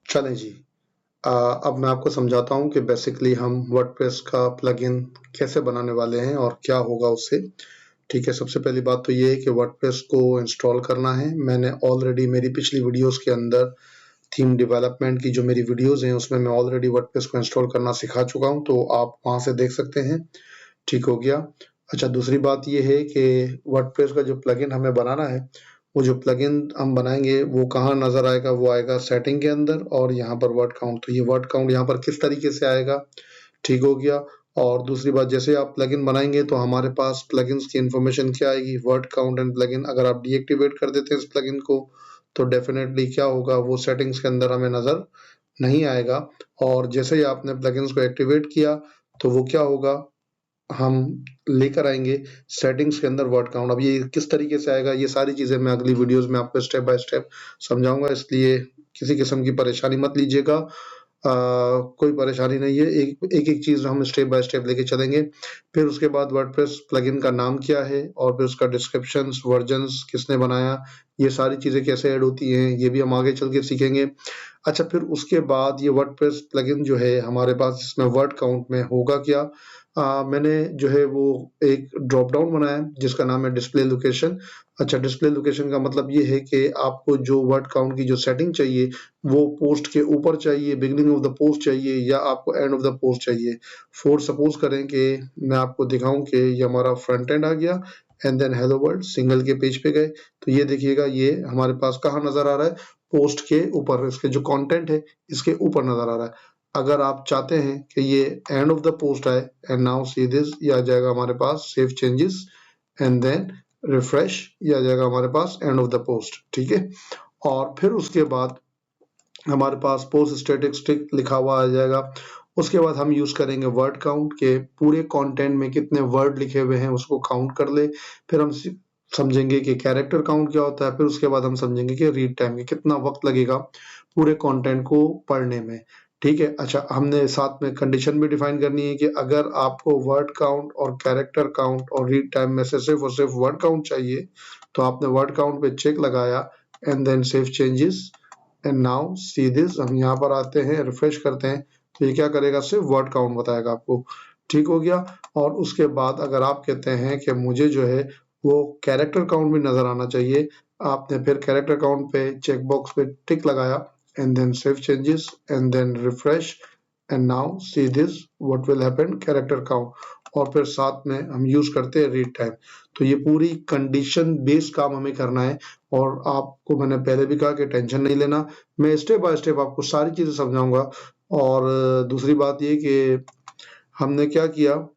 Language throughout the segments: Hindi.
चलें जी। अब मैं आपको समझाता हूँ कि बेसिकली हम वर्डप्रेस का प्लगइन कैसे बनाने वाले हैं और क्या होगा उससे। ठीक है, सबसे पहली बात तो ये है कि वर्डप्रेस को इंस्टॉल करना है। मैंने ऑलरेडी मेरी पिछली वीडियोस के अंदर थीम डेवलपमेंट की जो मेरी वीडियोस हैं उसमें मैं ऑलरेडी वर्डप्रेस को इंस्टॉल करना सिखा चुका हूँ, तो आप वहाँ से देख सकते हैं। ठीक हो गया। अच्छा, दूसरी बात ये है कि वर्डप्रेस का जो प्लगइन हमें बनाना है, वो जो प्लगइन हम बनाएंगे वो कहाँ नज़र आएगा, वो आएगा सेटिंग के अंदर और यहाँ पर वर्ड काउंट। तो ये वर्ड काउंट यहाँ पर किस तरीके से आएगा, ठीक हो गया। और दूसरी बात, जैसे आप प्लगइन बनाएंगे तो हमारे पास प्लगइन्स की इन्फॉर्मेशन क्या आएगी, वर्ड काउंट एंड प्लगइन। अगर आप डीएक्टिवेट कर देते हैं इस प्लगइन को तो डेफिनेटली क्या होगा, वो सेटिंग्स के अंदर हमें नज़र नहीं आएगा। और जैसे ही आपने प्लगइन्स को एक्टिवेट किया तो वो क्या होगा, हम लेकर आएंगे सेटिंग्स के अंदर वर्ड काउंट। अब ये किस तरीके से आएगा, ये सारी चीजें मैं अगली वीडियोस में आपको स्टेप बाय स्टेप समझाऊंगा, इसलिए किसी किस्म की परेशानी मत लीजिएगा। कोई परेशानी नहीं है, एक चीज हम स्टेप बाय स्टेप लेके चलेंगे। फिर उसके बाद वर्डप्रेस प्लगइन का नाम क्या है और फिर उसका डिस्क्रिप्शन, वर्जन्स किसने बनाया, ये सारी चीजें कैसे ऐड होती हैं, ये भी हम आगे चल के सीखेंगे। अच्छा, फिर उसके बाद ये वर्डप्रेस प्लगइन जो है हमारे पास, इसमें वर्ड काउंट में होगा क्या। मैंने जो है वो एक ड्रॉप डाउन बनाया है जिसका नाम है डिस्प्ले लोकेशन। अच्छा, डिस्प्ले लोकेशन का मतलब ये है कि आपको जो वर्ड काउंट की जो सेटिंग चाहिए वो पोस्ट के ऊपर चाहिए, बिगिनिंग ऑफ द पोस्ट चाहिए, या आपको एंड ऑफ द पोस्ट चाहिए। फॉर सपोज करें कि मैं आपको दिखाऊं कि ये हमारा फ्रंट एंड आ गया and then hello world single के पेज पे गए, तो ये देखिएगा ये हमारे पास कहाँ नजर आ रहा है, पोस्ट के ऊपर, इसके जो कंटेंट है इसके ऊपर नजर आ रहा है। अगर आप चाहते हैं कि ये एंड ऑफ द पोस्ट आए, एंड नाउ सी दिस, ये आ जाएगा हमारे पास save changes and then refresh, ये आ जाएगा हमारे पास एंड ऑफ द पोस्ट। ठीक है, और फिर उसके बाद हमारे पास पोस्ट स्टैटिस्टिक लिखा हुआ आ जाएगा। उसके बाद हम यूज करेंगे वर्ड काउंट के, पूरे कंटेंट में कितने वर्ड लिखे हुए हैं उसको काउंट कर ले। फिर हम समझेंगे कि कैरेक्टर काउंट क्या होता है। फिर उसके बाद हम समझेंगे कि रीड टाइम में कितना वक्त लगेगा पूरे कंटेंट को पढ़ने में। ठीक है। अच्छा, हमने साथ में कंडीशन भी डिफाइन करनी है कि अगर आपको वर्ड काउंट और कैरेक्टर काउंट और रीड टाइम में से सिर्फ और सिर्फ वर्ड काउंट चाहिए तो आपने वर्ड काउंट पे चेक लगाया and then save changes and now see this. हम यहाँ पर आते हैं, रिफ्रेश करते हैं तो ये क्या करेगा, सिर्फ वर्ड काउंट बताएगा आपको। ठीक हो गया। और उसके बाद अगर आप कहते हैं कि मुझे जो है वो कैरेक्टर काउंट भी नजर आना चाहिए, आपने फिर कैरेक्टर काउंट पे चेक बॉक्स पे टिक लगाया and then save changes and then refresh and now see this what will happen, character count. और फिर साथ में हम यूज करते हैं रीड टाइम। तो ये पूरी कंडीशन बेस्ड काम हमें करना है। और आपको मैंने पहले भी कहा कि टेंशन नहीं लेना, मैं स्टेप बाय स्टेप आपको सारी चीजें समझाऊंगा। और दूसरी बात ये कि हमने क्या किया,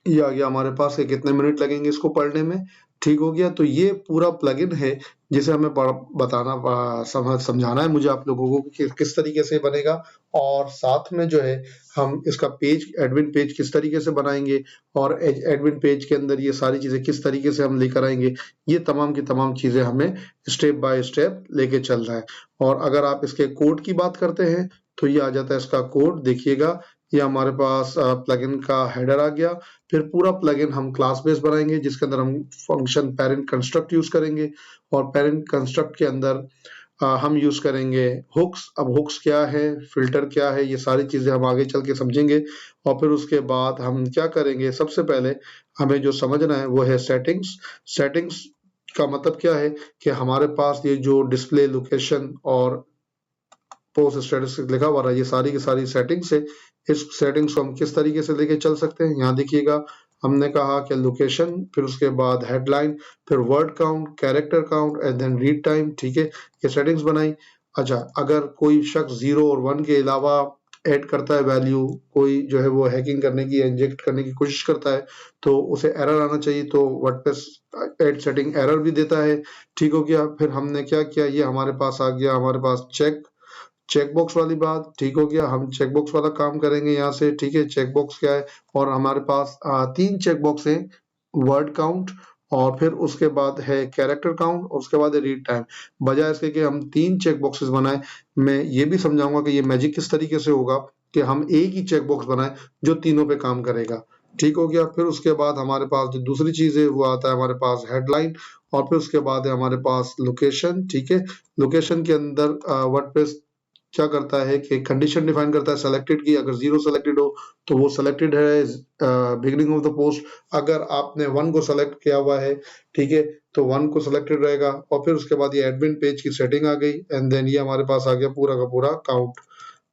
ये आ गया हमारे पास कि कितने मिनट लगेंगे इसको पढ़ने में। ठीक हो गया। तो ये पूरा प्लगइन है जिसे हमें बताना, समझाना है मुझे आप लोगों को कि किस तरीके से बनेगा। और साथ में जो है हम इसका पेज, एडमिन पेज किस तरीके से बनाएंगे और एडमिन पेज के अंदर ये सारी चीजें किस तरीके से हम लेकर आएंगे, ये तमाम की तमाम चीजें हमें स्टेप बाय स्टेप लेके चल रहा है। और अगर आप इसके कोड की बात करते हैं तो ये आ जाता है इसका कोड, देखिएगा ये हमारे पास प्लगइन का हेडर आ गया। फिर पूरा प्लगइन हम क्लास बेस बनाएंगे जिसके अंदर हम फंक्शन पेरेंट कंस्ट्रक्ट यूज करेंगे। और पेरेंट कंस्ट्रक्ट के अंदर हम यूज करेंगे हुक्स। अब हुक्स क्या है, फिल्टर क्या है, ये सारी चीजें हम आगे चल के समझेंगे। और फिर उसके बाद हम क्या करेंगे, सबसे पहले हमें जो समझना है वो है सेटिंग्स। सेटिंग्स का मतलब क्या है कि हमारे पास ये जो डिस्प्ले लोकेशन और पोस्ट स्टेटिस्टिक्स लिखा हुआ है, ये सारी की सारी सेटिंग्स है। इस सेटिंग्स को हम किस तरीके से लेके चल सकते हैं, यहाँ देखिएगा हमने कहा कि लोकेशन, फिर उसके बाद हेडलाइन, फिर word count, character count and then read time. ठीक है, ये सेटिंग्स बनाई। अच्छा, अगर कोई शख्स 0 और 1 के अलावा ऐड करता है वैल्यू, कोई जो है वो हैकिंग करने की, इंजेक्ट करने की कोशिश करता है तो उसे एरर आना चाहिए, तो वर्डप्रेस ऐड सेटिंग एरर भी देता है। ठीक हो गया। फिर हमने क्या किया, ये हमारे पास आ गया, हमारे पास चेकबॉक्स वाली बात। ठीक हो गया, हम चेकबॉक्स वाला काम करेंगे यहाँ से। ठीक है, चेकबॉक्स क्या है, और हमारे पास 3 चेकबॉक्स हैं, वर्ड काउंट और फिर उसके बाद है कैरेक्टर काउंट और उसके बाद है रीड टाइम। बजाय इसके कि हम 3 चेक बॉक्सेस बनाए, मैं ये भी समझाऊंगा कि ये मैजिक किस तरीके से होगा कि हम एक ही चेक बॉक्स बनाए जो तीनों पे काम करेगा। ठीक हो गया। फिर उसके बाद हमारे पास जो दूसरी चीज है वो आता है हमारे पास हेडलाइन, और फिर उसके बाद है हमारे पास लोकेशन। ठीक है, लोकेशन के अंदर वर्डप्रेस क्या करता है कि कंडीशन डिफाइन करता है सेलेक्टेड की, अगर 0 सेलेक्टेड हो तो वो सेलेक्टेड है बिगिनिंग ऑफ द पोस्ट, अगर आपने 1 को सेलेक्ट किया हुआ है, ठीक है, तो 1 को सेलेक्टेड रहेगा। और फिर उसके बाद ये एडमिन पेज की सेटिंग आ गई एंड देन ये हमारे पास आ गया पूरा का पूरा काउंट।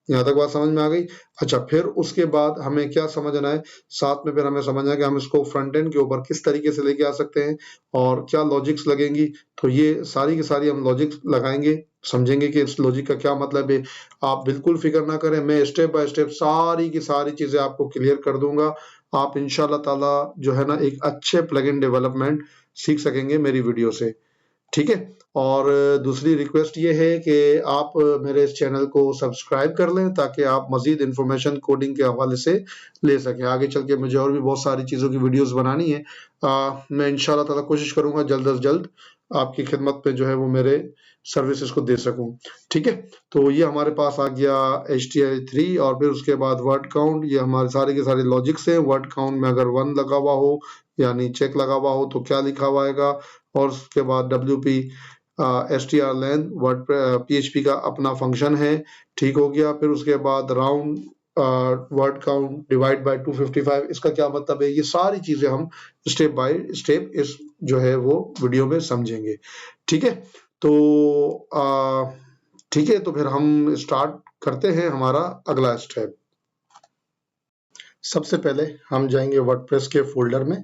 यहाँ तक बात समझ में आ गई। अच्छा, फिर उसके बाद हमें क्या समझना है, साथ में फिर हमें समझना है कि हम इसको फ्रंट एंड के ऊपर किस तरीके से लेके आ सकते हैं और क्या लॉजिक्स लगेंगी। तो ये सारी की सारी हम लॉजिक्स लगाएंगे, समझेंगे कि इस लॉजिक का क्या मतलब है। आप बिल्कुल फिक्र ना करें, मैं स्टेप बाय स्टेप सारी की सारी चीजें आपको क्लियर कर दूंगा। आप इंशाल्लाह ताला जो है ना एक अच्छे प्लगइन डेवलपमेंट सीख सकेंगे मेरी वीडियो से, ठीक है। और दूसरी रिक्वेस्ट ये है कि आप मेरे इस चैनल को सब्सक्राइब कर लें ताकि आप मजीद इंफॉर्मेशन कोडिंग के हवाले से ले सकें। आगे चल के मुझे और भी बहुत सारी चीज़ों की वीडियोस बनानी है। मैं इंशाल्लाह ताला कोशिश करूंगा जल्द अज जल्द आपकी खिदमत में जो है वो मेरे सर्विसेज को दे सकूं, ठीक है। तो ये हमारे पास आ गया HTML3 और फिर उसके बाद वर्ड काउंट। ये हमारे सारे के सारे लॉजिक्स हैं। वर्ड काउंट में अगर 1 लगा हुआ हो यानी चेक लगा हुआ हो तो क्या लिखा हुआ आएगा, और उसके बाद WP strlen वर्ड PHP का अपना फंक्शन है, ठीक हो गया। फिर उसके बाद round word count divide by 255, इसका क्या मतलब है, ये सारी चीजें हम स्टेप बाय स्टेप इस जो है वो वीडियो में समझेंगे, ठीक है। तो ठीक है, तो फिर हम स्टार्ट करते हैं हमारा अगला स्टेप। सबसे पहले हम जाएंगे वर्डप्रेस के फोल्डर में,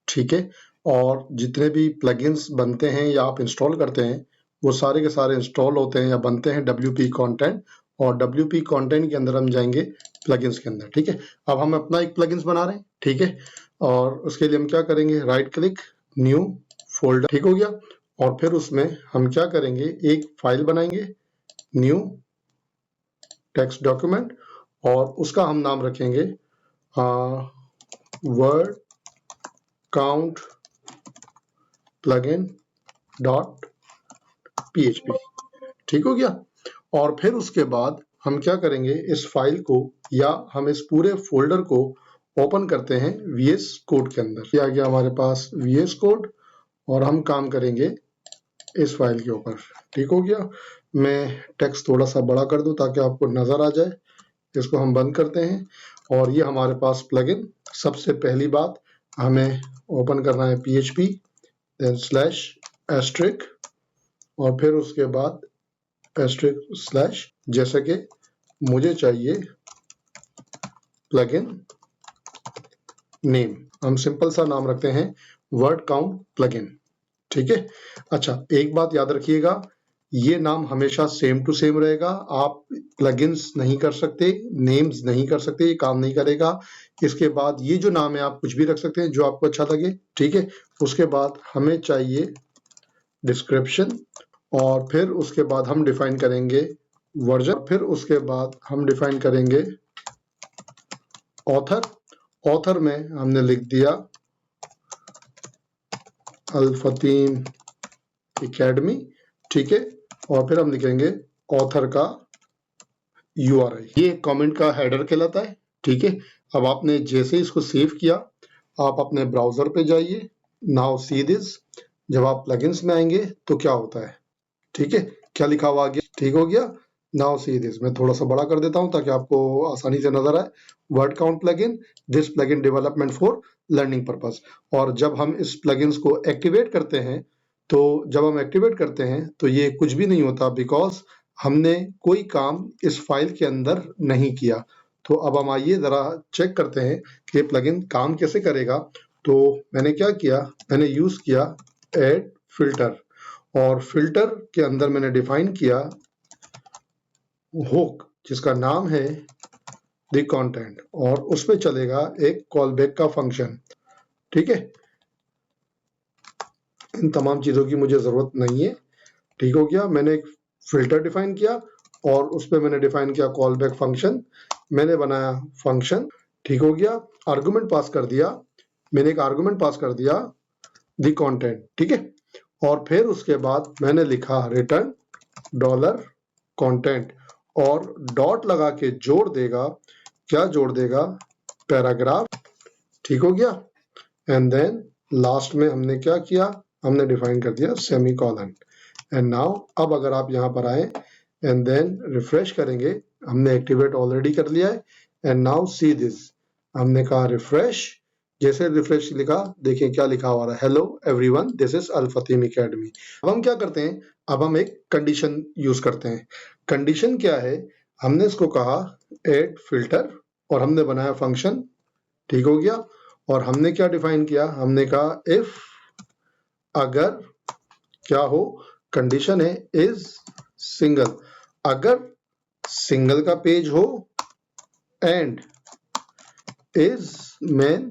ठीक है, और जितने भी प्लगइन्स बनते हैं या आप इंस्टॉल करते हैं वो सारे के सारे इंस्टॉल होते हैं या बनते हैं WP कंटेंट, और WP कंटेंट के अंदर हम जाएंगे प्लगइन्स के अंदर, ठीक है। अब हम अपना एक प्लगइन्स बना रहे हैं, ठीक है, और उसके लिए हम क्या करेंगे, राइट क्लिक, न्यू फोल्डर, ठीक हो गया। और फिर उसमें हम क्या करेंगे, एक फाइल बनाएंगे, न्यू टेक्स्ट डॉक्यूमेंट, और उसका हम नाम रखेंगे word count plugin dot PHP, ठीक हो गया। और फिर उसके बाद हम क्या करेंगे, इस फाइल को या हम इस पूरे फोल्डर को ओपन करते हैं VS कोड के अंदर। ये आ गया हमारे पास VS कोड और हम काम करेंगे इस फाइल के ऊपर, ठीक हो गया। मैं टेक्स्ट थोड़ा सा बड़ा कर दूं ताकि आपको नजर आ जाए। इसको हम बंद करते हैं और ये हमारे पास प्लगइन। सबसे पहली बात हमें ओपन करना है PHP, देन स्लैश एस्ट्रिक, और फिर उसके बाद एस्ट्रिक स्लैश, जैसे कि मुझे चाहिए प्लगइन नेम, हम सिंपल सा नाम रखते हैं वर्ड काउंट प्लगइन, ठीक है। अच्छा, एक बात याद रखिएगा, ये नाम हमेशा सेम टू सेम रहेगा। आप प्लगइन्स नहीं कर सकते, नेम्स नहीं कर सकते, ये काम नहीं करेगा। इसके बाद ये जो नाम है आप कुछ भी रख सकते हैं जो आपको अच्छा लगे, ठीक है। उसके बाद हमें चाहिए डिस्क्रिप्शन, और फिर उसके बाद हम डिफाइन करेंगे वर्जन, फिर उसके बाद हम डिफाइन करेंगे ऑथर। ऑथर में हमने लिख दिया अल-फतीम एकेडमी, ठीक है। और फिर हम लिखेंगे ऑथर का URI, ये कमेंट का हेडर कहलाता है, ठीक है। अब आपने जैसे इसको सेव किया, आप अपने ब्राउजर पे जाइए, नाउ सी दिस। जब आप प्लगइन्स में आएंगे तो क्या होता है, ठीक है, क्या लिखा हुआ आ गया, ठीक हो गया। नाउ सी दिस, मैं थोड़ा सा बड़ा कर देता हूं ताकि आपको आसानी से नजर आए। Word count plugin, this plugin development for learning purpose. और जब हम इस प्लगइन्स को एक्टिवेट करते हैं, तो जब हम एक्टिवेट करते हैं तो ये कुछ भी नहीं होता, बिकॉज हमने कोई काम इस फाइल के अंदर नहीं किया। तो अब हम आइए जरा चेक करते हैं कि ये प्लगइन काम कैसे करेगा। तो मैंने क्या किया, मैंने यूज किया एड फिल्टर, और फिल्टर के अंदर मैंने डिफाइन किया हुक, जिसका नाम है द कंटेंट, और उसमें चलेगा एक कॉल बैक का फंक्शन, ठीक है। इन तमाम चीजों की मुझे जरूरत नहीं है, ठीक हो गया। मैंने एक फिल्टर डिफाइन किया और उस पर मैंने डिफाइन किया कॉल बैक फंक्शन, मैंने बनाया फंक्शन, ठीक हो गया। आर्गुमेंट पास कर दिया, मैंने एक आर्गुमेंट पास कर दिया द कंटेंट, ठीक है। और फिर उसके बाद मैंने लिखा रिटर्न डॉलर कंटेंट, और डॉट लगा के जोड़ देगा, क्या जोड़ देगा, पैराग्राफ, ठीक हो गया। एंड देन लास्ट में हमने क्या किया, हमने डिफाइन कर दिया सेमीकोलन। एंड नाउ अब अगर आप यहाँ पर आए, एंड देन रिफ्रेश करेंगे, हमने एक्टिवेट ऑलरेडी कर लिया है। एंड नाउ सी दिस, हमने कहा रिफ्रेश, जैसे रिफ्रेश लिखा, देखिए क्या लिखा हुआ है, hello everyone this is Al Fatim academy. अब हम क्या करते हैं, अब हम एक कंडीशन यूज करते हैं। कंडीशन क्या है, हमने इसको कहा एड फिल्टर और हमने बनाया फंक्शन, ठीक हो गया। और हमने क्या डिफाइन किया, हमने कहा इफ, अगर क्या हो, कंडीशन है इज सिंगल, अगर सिंगल का पेज हो, एंड इज मेन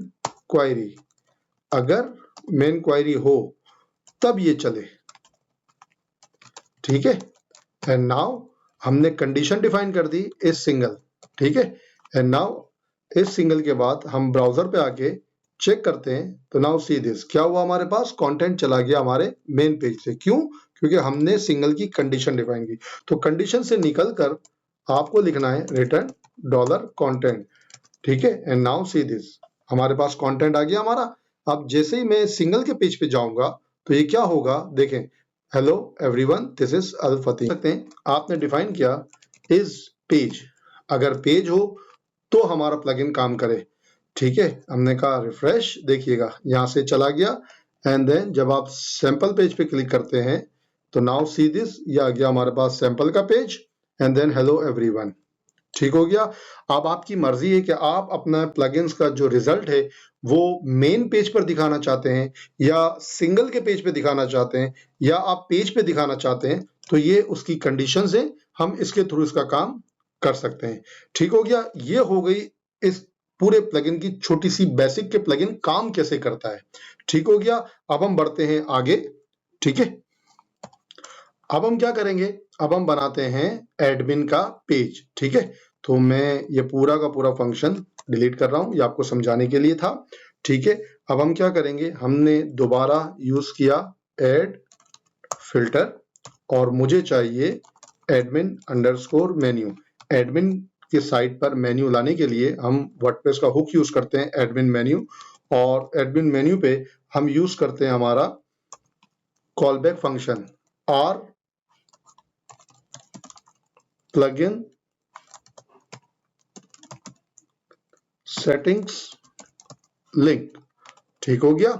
क्वायरी, अगर मेन क्वायरी हो तब ये चले, ठीक है। एंड नाउ हमने कंडीशन डिफाइन कर दी इज सिंगल, ठीक है। एंड नाउ इज सिंगल के बाद हम ब्राउजर पे आके चेक करते हैं, तो नाउ सी दिस, क्या हुआ, हमारे पास कंटेंट चला गया हमारे मेन पेज से। क्यों? क्योंकि हमने सिंगल की कंडीशन डिफाइन की। तो कंडीशन से निकलकर आपको लिखना है रिटर्न डॉलर कंटेंट, ठीक है। एंड नाउ सी दिस, हमारे पास कंटेंट आ गया हमारा। अब जैसे ही मैं सिंगल के पेज पे जाऊंगा तो ये क्या होगा, देखें, hello everyone this is Al Fatim. सकते हैं आपने डिफाइन किया इज पेज, अगर पेज हो तो हमारा प्लगइन काम करे, ठीक है। हमने कहा रिफ्रेश, देखिएगा यहाँ से चला गया। एंड देन जब आप सैंपल पेज पे क्लिक करते हैं तो नाउ सी दिस, ये आ गया हमारे पास सैंपल का page. And then hello everyone, ठीक हो गया। अब आपकी मर्जी है कि आप अपना प्लगइन्स का जो रिजल्ट है वो मेन पेज पर दिखाना चाहते हैं या सिंगल के पेज पे दिखाना चाहते हैं या आप पेज पे दिखाना चाहते हैं, तो ये उसकी कंडीशंस है, हम इसके थ्रू इसका काम कर सकते हैं, ठीक हो गया। ये हो गई इस पूरे प्लगइन की छोटी सी बेसिक के प्लगइन काम कैसे करता है, ठीक हो गया। अब हम बढ़ते हैं आगे, ठीक है। अब हम क्या करेंगे, अब हम बनाते हैं एडमिन का पेज, ठीक है। तो मैं ये पूरा का पूरा फंक्शन डिलीट कर रहा हूं, ये आपको समझाने के लिए था, ठीक है। अब हम क्या करेंगे, हमने दोबारा यूज किया एड फिल्टर और मुझे चाहिए एडमिन अंडरस्कोर मेन्यू। एडमिन के साइट पर मेन्यू लाने के लिए हम वर्डप्रेस का हुक यूज करते हैं एडमिन मेन्यू, और एडमिन मेन्यू पे हम यूज करते हैं हमारा कॉलबैक फंक्शन और प्लगइन सेटिंग्स लिंक, ठीक हो गया।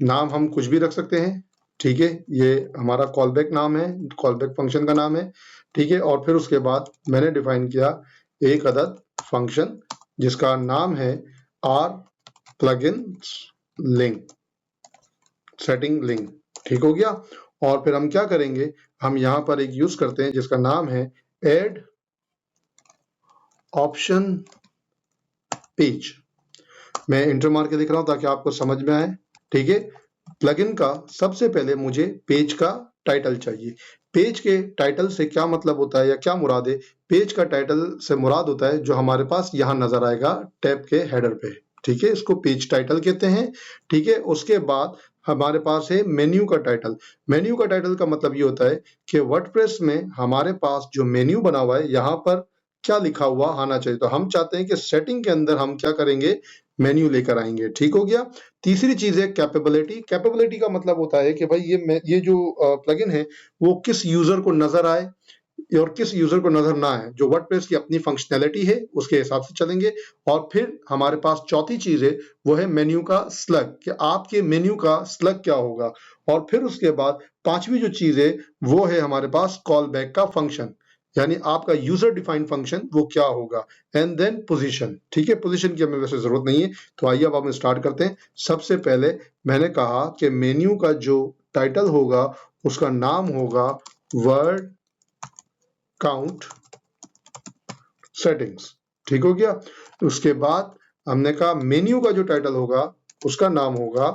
नाम हम कुछ भी रख सकते हैं, ठीक है। ये हमारा कॉलबैक नाम है, कॉलबैक फंक्शन का नाम है, ठीक है। और फिर उसके बाद मैंने डिफाइन किया एक अदद फंक्शन जिसका नाम है R plugin link setting link, ठीक हो गया। और फिर हम क्या करेंगे, हम यहां पर एक यूज करते हैं जिसका नाम है एड ऑप्शन पेज। मैं इंटर मार के लिख रहा हूं ताकि आपको समझ में आए, ठीक है। प्लगइन का सबसे पहले मुझे पेज का टाइटल चाहिए। पेज के टाइटल से क्या मतलब होता है या क्या मुराद है, पेज का टाइटल से मुराद होता है जो हमारे पास यहां नजर आएगा टैब के हेडर पे, ठीक है। इसको पेज टाइटल कहते हैं, ठीक है। उसके बाद हमारे पास है मेन्यू का टाइटल। मेन्यू का टाइटल का मतलब ये होता है कि वर्डप्रेस में हमारे पास जो मेन्यू बना हुआ है यहाँ पर क्या लिखा हुआ आना चाहिए। तो हम चाहते हैं कि सेटिंग के अंदर हम क्या करेंगे, मेन्यू लेकर आएंगे, ठीक हो गया। तीसरी चीज है कैपेबिलिटी। कैपेबिलिटी का मतलब होता है कि भाई ये जो प्लगइन है वो किस यूजर को नजर आए और किस यूजर को नजर ना आए। जो वर्डप्रेस की अपनी फंक्शनैलिटी है उसके हिसाब से चलेंगे। और फिर हमारे पास चौथी चीज है वो है मेन्यू का स्लग, कि आपके मेन्यू का स्लग क्या होगा। और फिर उसके बाद पांचवी जो चीज है वो है हमारे पास कॉल बैक का फंक्शन, यानी आपका यूजर डिफाइंड फंक्शन वो क्या होगा। एंड देन पोजीशन, ठीक है। पोजीशन की हमें वैसे जरूरत नहीं है, तो आइए अब हम स्टार्ट करते हैं। सबसे पहले मैंने कहा कि मेन्यू का जो टाइटल होगा उसका नाम होगा वर्ड काउंट सेटिंग्स, ठीक हो गया। उसके बाद हमने कहा मेन्यू का जो टाइटल होगा उसका नाम होगा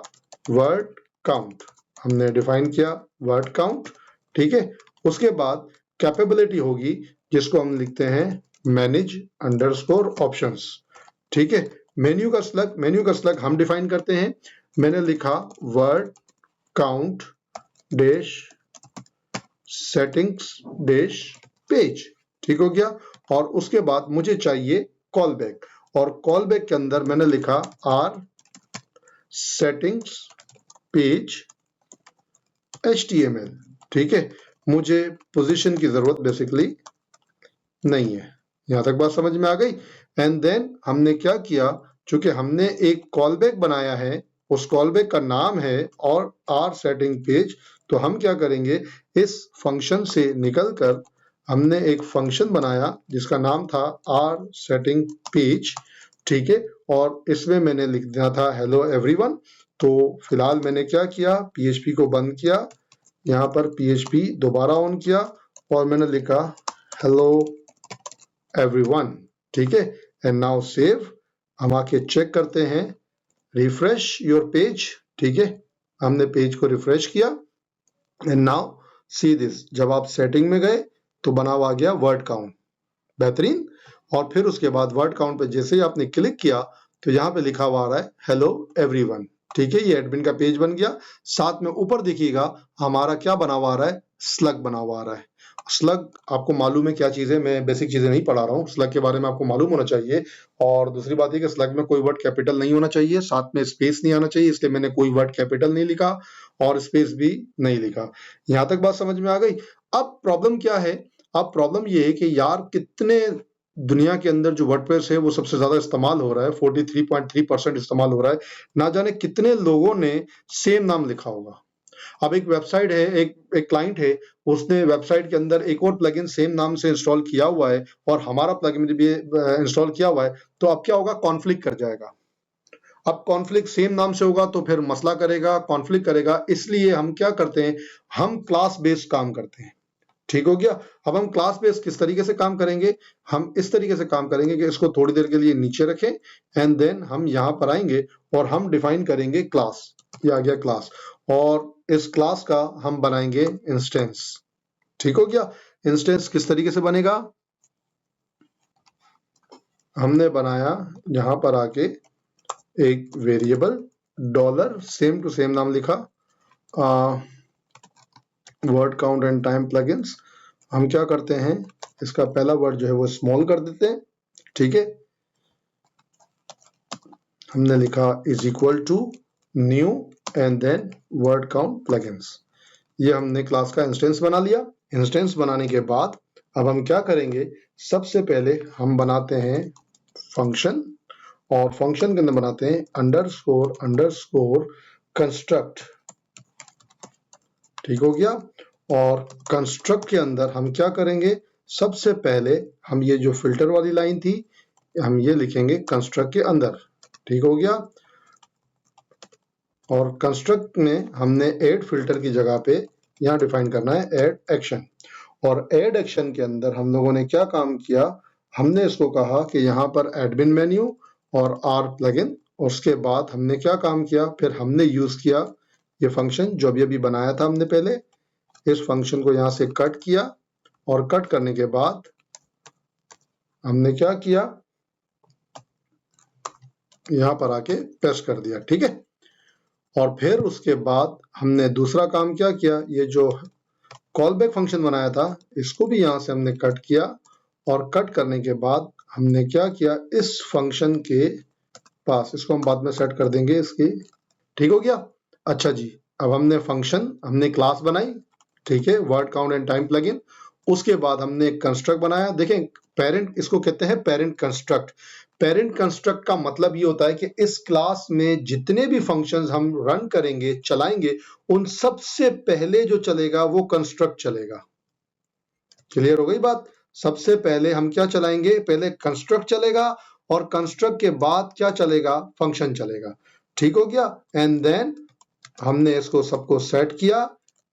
वर्ड काउंट, हमने डिफाइन किया वर्ड काउंट, ठीक है। उसके बाद कैपेबिलिटी होगी जिसको हम लिखते हैं मैनेज अंडरस्कोर ऑप्शंस, ठीक है। मेन्यू का स्लग हम डिफाइन करते हैं, मैंने लिखा word count dash settings dash page, ठीक हो गया। और उसके बाद मुझे चाहिए कॉल बैक, और कॉल बैक के अंदर मैंने लिखा आर सेटिंग्स पेज HTML, ठीक है। मुझे पोजीशन की जरूरत बेसिकली नहीं है। यहां तक बात समझ में आ गई। एंड देन हमने क्या किया, चूंकि हमने एक कॉल बैक बनाया है, उस कॉल बैक का नाम है और आर सेटिंग पेज, तो हम क्या करेंगे, इस फंक्शन से निकलकर हमने एक फंक्शन बनाया जिसका नाम था आर सेटिंग पेज, ठीक है। और इसमें मैंने लिख दिया था हेलो एवरीवन। तो फिलहाल मैंने क्या किया, पीएचपी को बंद किया, यहाँ पर पीएचपी दोबारा ऑन किया और मैंने लिखा हेलो एवरीवन, ठीक है। And now save. हम आके चेक करते हैं, रिफ्रेश योर पेज, ठीक है। हमने पेज को रिफ्रेश किया एंड नाउ सी दिस, जब आप सेटिंग में गए तो बना हुआ आ गया वर्ड काउंट, बेहतरीन। और फिर उसके बाद वर्ड काउंट पे जैसे ही आपने क्लिक किया तो यहाँ पे लिखा हुआ आ रहा है हेलो एवरीवन, ठीक है। ये एडमिन का पेज बन गया। साथ में ऊपर दिखिएगा हमारा क्या बना हुआ आ रहा है, स्लग बना हुआ आ रहा है। स्लग आपको मालूम है क्या चीज है, मैं बेसिक चीजें नहीं पढ़ा रहा हूँ, स्लग के बारे में आपको मालूम होना चाहिए। और दूसरी बात है कि स्लग में कोई वर्ड कैपिटल नहीं होना चाहिए, साथ में स्पेस नहीं आना चाहिए, इसलिए मैंने कोई वर्ड कैपिटल नहीं लिखा और स्पेस भी नहीं लिखा। यहां तक बात समझ में आ गई। अब प्रॉब्लम क्या है, अब प्रॉब्लम ये है कि यार कितने दुनिया के अंदर जो वर्डप्रेस है वो सबसे ज्यादा इस्तेमाल हो रहा है, 43.3% इस्तेमाल हो रहा है। ना जाने कितने लोगों ने सेम नाम लिखा होगा। अब एक वेबसाइट है, एक क्लाइंट है, उसने वेबसाइट के अंदर एक और प्लगइन सेम नाम से इंस्टॉल किया हुआ है और हमारा प्लगइन भी इंस्टॉल किया हुआ है, तो अब क्या होगा, कॉन्फ्लिक्ट कर जाएगा। अब कॉन्फ्लिक्ट सेम नाम से होगा तो फिर मसला करेगा, कॉन्फ्लिक्ट करेगा। इसलिए हम क्या करते हैं, हम क्लास बेस्ड काम करते हैं, ठीक हो गया। अब हम क्लास बेस्ड किस तरीके से काम करेंगे, हम इस तरीके से काम करेंगे कि इसको थोड़ी देर के लिए नीचे रखें एंड देन हम यहां पर आएंगे और हम डिफाइन करेंगे क्लास। ये आ गया क्लास, और इस क्लास का हम बनाएंगे इंस्टेंस, ठीक हो गया। इंस्टेंस किस तरीके से बनेगा, हमने बनाया यहां पर आके एक variable dollar same to same नाम लिखा, word count and time plugins. हम क्या करते हैं, इसका पहला वर्ड जो है वो स्मॉल कर देते हैं, ठीक है। हमने लिखा is equal to new and then word count plugins. ये हमने क्लास का इंस्टेंस बना लिया। इंस्टेंस बनाने के बाद अब हम क्या करेंगे, सबसे पहले हम बनाते हैं फंक्शन, और फंक्शन के अंदर बनाते हैं अंडरस्कोर अंडरस्कोर कंस्ट्रक्ट, ठीक हो गया। और कंस्ट्रक्ट के अंदर हम क्या करेंगे, सबसे पहले हम ये जो फिल्टर वाली लाइन थी हम ये लिखेंगे कंस्ट्रक्ट के अंदर, ठीक हो गया। और कंस्ट्रक्ट में हमने ऐड फिल्टर की जगह पे यहाँ डिफाइन करना है ऐड एक्शन। और ऐड एक्शन के अंदर हम लोगों ने क्या काम किया, हमने इसको कहा कि यहाँ पर एडमिन मेन्यू और आर प्लगइन, उसके बाद हमने क्या काम किया, फिर हमने यूज किया ये फंक्शन जो अभी अभी बनाया था हमने पहले, इस फंक्शन को यहाँ से कट किया और कट करने के बाद हमने क्या किया, यहाँ पर आके पेस्ट कर दिया, ठीक है। और फिर उसके बाद हमने दूसरा काम क्या किया, ये जो कॉल बैक फंक्शन बनाया था इसको भी यहाँ से हमने कट किया, और कट करने के बाद हमने क्या किया, इस फंक्शन के पास, इसको हम बाद में सेट कर देंगे इसकी, ठीक हो गया। अच्छा जी, अब हमने फंक्शन, हमने क्लास बनाई, ठीक है, word count and time plugin. उसके बाद हमने एक कंस्ट्रक्ट बनाया, देखें पेरेंट, इसको कहते हैं पेरेंट कंस्ट्रक्ट। पेरेंट कंस्ट्रक्ट का मतलब ये होता है कि इस क्लास में जितने भी फंक्शंस हम रन करेंगे, चलाएंगे, उन सबसे पहले जो चलेगा वो कंस्ट्रक्ट चलेगा। क्लियर हो गई बात। सबसे पहले हम क्या चलाएंगे, पहले कंस्ट्रक्ट चलेगा और कंस्ट्रक्ट के बाद क्या चलेगा, फंक्शन चलेगा, ठीक हो गया। एंड देन हमने इसको सबको सेट किया,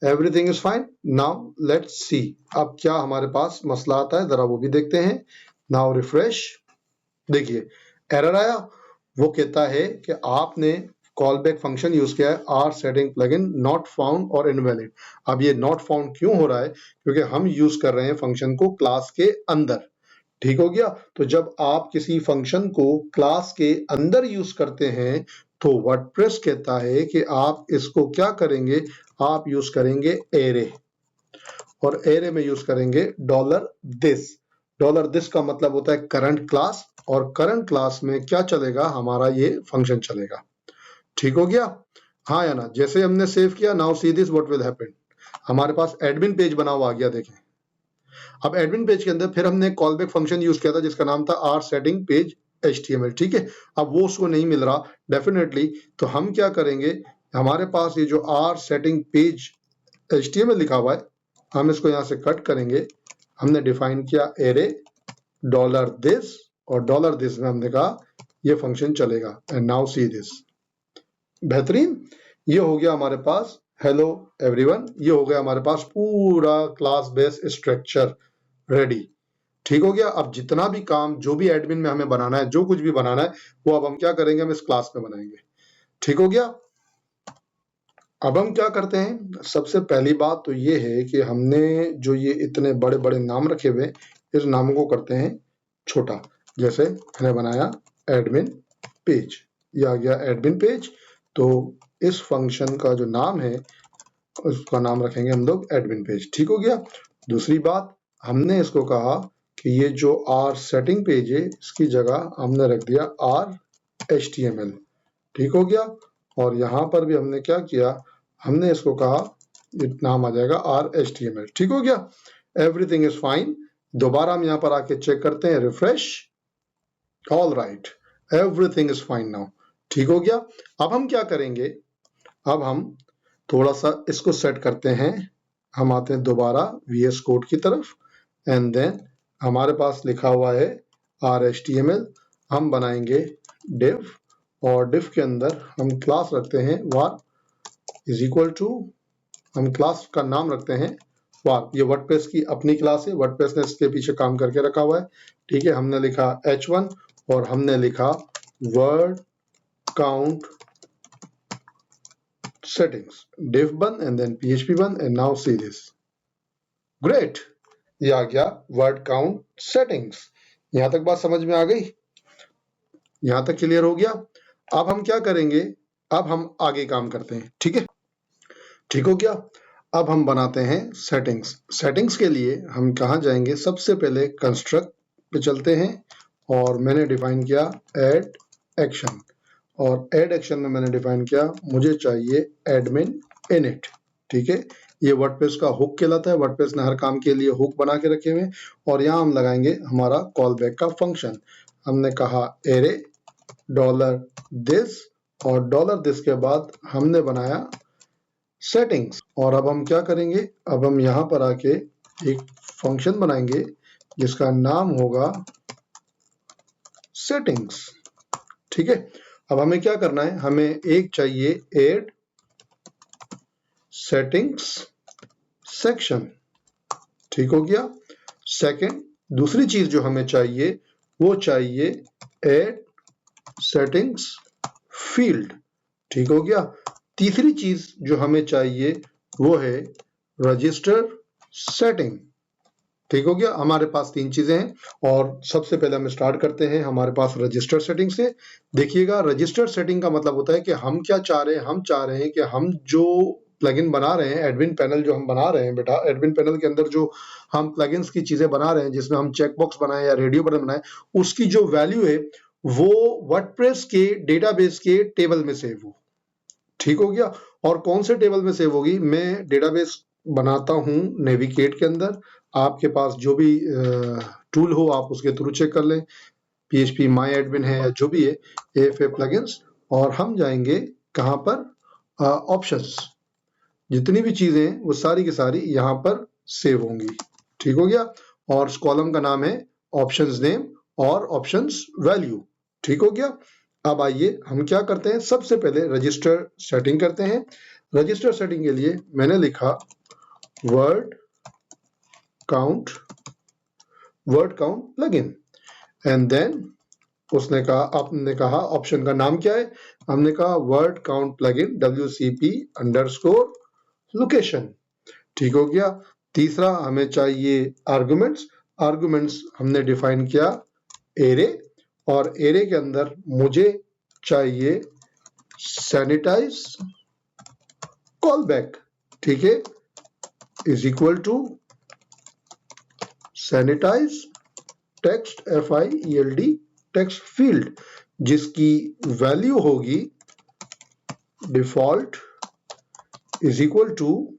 everything is fine. Now let's see अब क्या हमारे पास मसला आता है, जरा वो भी देखते हैं। नाउ रिफ्रेश, देखिए एरर आया, वो कहता है कि आपने कॉल बैक फंक्शन यूज किया है R setting plugin not found और इनवैलिड। अब ये नॉट फाउंड क्यों हो रहा है, क्योंकि हम यूज कर रहे हैं फंक्शन को क्लास के अंदर, ठीक हो गया। तो जब आप किसी फंक्शन को क्लास के अंदर यूज करते हैं तो वर्डप्रेस कहता है कि आप इसको क्या करेंगे, आप यूज करेंगे एरे, और एरे में यूज करेंगे डॉलर दिस। डॉलर दिस का मतलब होता है करंट क्लास, और करंट क्लास में क्या चलेगा, हमारा ये फंक्शन चलेगा, ठीक हो गया। हाँ या ना, जैसे हमने सेव किया, now see this what will happen. हमारे पास एडमिन पेज बना हुआ आ गया, देखें। अब एडमिन पेज के अंदर फिर हमने कॉल बैक फंक्शन यूज किया था जिसका नाम था आर सेटिंग पेज HTML, ठीक है। अब वो उसको नहीं मिल रहा डेफिनेटली, तो हम क्या करेंगे, हमारे पास ये जो आर सेटिंग पेज HTML लिखा हुआ है, हम इसको यहाँ से कट करेंगे। हमने डिफाइन किया एरे $this और $this में हमने कहा ये फंक्शन चलेगा। एंड नाउ सी दिस, बेहतरीन, ये हो गया हमारे पास हेलो एवरीवन, ये हो गया हमारे पास पूरा क्लास बेस स्ट्रक्चर रेडी, ठीक हो गया। अब जितना भी काम जो भी एडमिन में हमें बनाना है, जो कुछ भी बनाना है, वो अब हम क्या करेंगे, हम इस क्लास में बनाएंगे, ठीक हो गया। अब हम क्या करते हैं, सबसे पहली बात तो ये है कि हमने जो ये इतने बड़े बड़े नाम रखे हुए, इस नामों को करते हैं छोटा। जैसे मैंने बनाया एडमिन पेज, ये आ गया एडमिन पेज, तो इस फंक्शन का जो नाम है उसका नाम रखेंगे हम लोग एडमिन पेज, ठीक हो गया। दूसरी बात, हमने इसको कहा कि ये जो आर सेटिंग पेज है, इसकी जगह हमने रख दिया आर HTML, ठीक हो गया। और यहाँ पर भी हमने क्या किया, हमने इसको कहा, ये नाम आ जाएगा आर HTML, ठीक हो गया। Everything is fine. दोबारा हम यहाँ पर आके चेक करते हैं, refresh, all right, everything is fine now, ठीक हो गया। अब हम क्या करेंगे, अब हम थोड़ा सा इसको सेट करते हैं। हम आते हैं दोबारा VS कोड की तरफ, एंड देन हमारे पास लिखा हुआ है आर HTML, हम बनाएंगे div, और div के अंदर हम क्लास रखते हैं var इज इक्वल टू, हम क्लास का नाम रखते हैं var। ये वर्डप्रेस की अपनी क्लास है, वर्डप्रेस ने इसके पीछे काम करके रखा हुआ है, ठीक है। हमने लिखा h1 और हमने लिखा word count settings div1 and then php1 and now see this, great, ये आ गया word count settings। यहां तक बात समझ में आ गई, यहां तक क्लियर हो गया। अब हम क्या करेंगे, अब हम आगे काम करते हैं, ठीक है, ठीक हो गया। अब हम बनाते हैं सेटिंग्स। सेटिंग्स के लिए हम कहाँ जाएंगे, सबसे पहले कंस्ट्रक्ट पे चलते हैं, और मैंने डिफाइन किया ऐड एक्शन, और ऐड एक्शन में मैंने डिफाइन किया मुझे चाहिए एडमिन इनिट, ठीक है। ये वर्डप्रेस का हुक कहलाता है, वर्डप्रेस ने हर काम के लिए हुक बना के रखे हुए, और यहाँ हम लगाएंगे हमारा कॉल बैक का फंक्शन। हमने कहा एरे $this, और $this के बाद हमने बनाया सेटिंग्स। और अब हम क्या करेंगे, अब हम यहाँ पर आके एक फंक्शन बनाएंगे जिसका नाम होगा सेटिंग्स, ठीक है। अब हमें क्या करना है, हमें एक चाहिए ऐड सेटिंग्स सेक्शन, ठीक हो गया। सेकंड, दूसरी चीज जो हमें चाहिए वो चाहिए ऐड सेटिंग्स फील्ड, ठीक हो गया। तीसरी चीज जो हमें चाहिए वो है रजिस्टर सेटिंग, ठीक हो गया। हमारे पास तीन चीजें हैं, और सबसे पहले हम स्टार्ट करते हैं हमारे पास रजिस्टर सेटिंग से। देखिएगा, रजिस्टर सेटिंग का मतलब होता है कि हम क्या चाह रहे हैं, हम चाह रहे हैं कि हम जो प्लगइन बना रहे हैं, एडमिन पैनल जो हम बना रहे हैं बेटा, एडमिन पैनल के अंदर जो हम प्लगइन्स की चीजें बना रहे हैं, जिसमें हम चेकबॉक्स बनाए या रेडियो बटन बनाए, उसकी जो वैल्यू है वो वर्डप्रेस के डेटाबेस के टेबल में सेव हो, ठीक हो गया। और कौन से टेबल में सेव होगी, मैं डेटाबेस बनाता हूं नेविगेट के अंदर, आपके पास जो भी टूल हो आप उसके थ्रू चेक कर लें, PHP माई एडमिन है या जो भी है, AFA प्लगइन्स, और हम जाएंगे कहां पर, ऑप्शंस, जितनी भी चीजें हैं वो सारी की सारी यहाँ पर सेव होंगी, ठीक हो गया। और उस कॉलम का नाम है ऑप्शंस नेम और ऑप्शंस वैल्यू, ठीक हो गया। अब आइए हम क्या करते हैं, सबसे पहले रजिस्टर सेटिंग करते हैं। रजिस्टर सेटिंग के लिए मैंने लिखा word count plugin, and then उसने कहा, आपने कहा ऑप्शन का नाम क्या है, हमने कहा वर्ड काउंट प्लगइन WCP_लोकेशन, ठीक हो गया। तीसरा हमें चाहिए आर्गुमेंट्स हमने डिफाइन किया एरे, और एरे के अंदर मुझे चाहिए सैनिटाइज कॉल बैक, ठीक है, is equal to sanitize text FIELD text field, जिसकी वैल्यू होगी डिफॉल्ट इज इक्वल टू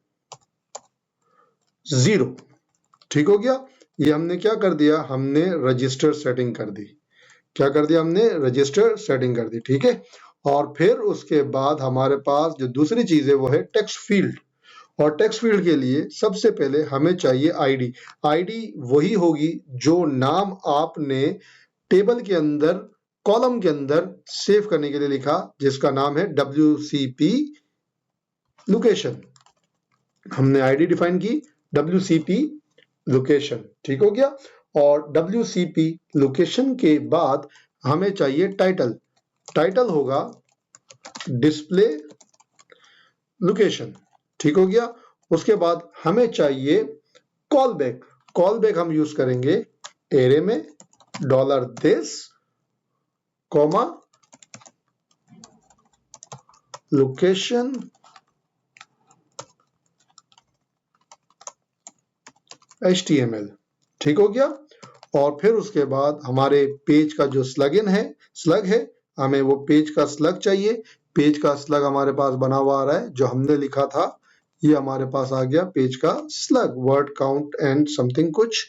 0। ठीक हो गया। ये हमने क्या कर दिया, हमने रजिस्टर सेटिंग कर दी। क्या कर दिया हमने, रजिस्टर सेटिंग कर दी। ठीक है। और फिर उसके बाद हमारे पास जो दूसरी चीज है वो है टेक्स्ट फील्ड। और टेक्स्ट फील्ड के लिए सबसे पहले हमें चाहिए आईडी। आईडी वही होगी जो नाम आपने टेबल के अंदर, कॉलम के अंदर सेव करने के लिए लिखा, जिसका नाम है WCP लोकेशन। हमने आईडी डिफाइन की, WCP लोकेशन। ठीक हो गया। और WCP लोकेशन के बाद हमें चाहिए टाइटल। टाइटल होगा डिस्प्ले लोकेशन। ठीक हो गया। उसके बाद हमें चाहिए कॉल बैक। कॉल बैक हम यूज करेंगे एरे में $this, लोकेशन HTML। ठीक हो गया। और फिर उसके बाद हमारे पेज का जो स्लग है, हमें वो पेज का स्लग चाहिए। पेज का स्लग हमारे पास बना हुआ आ रहा है, जो हमने लिखा था ये हमारे पास आ गया पेज का slug, word count and something कुछ।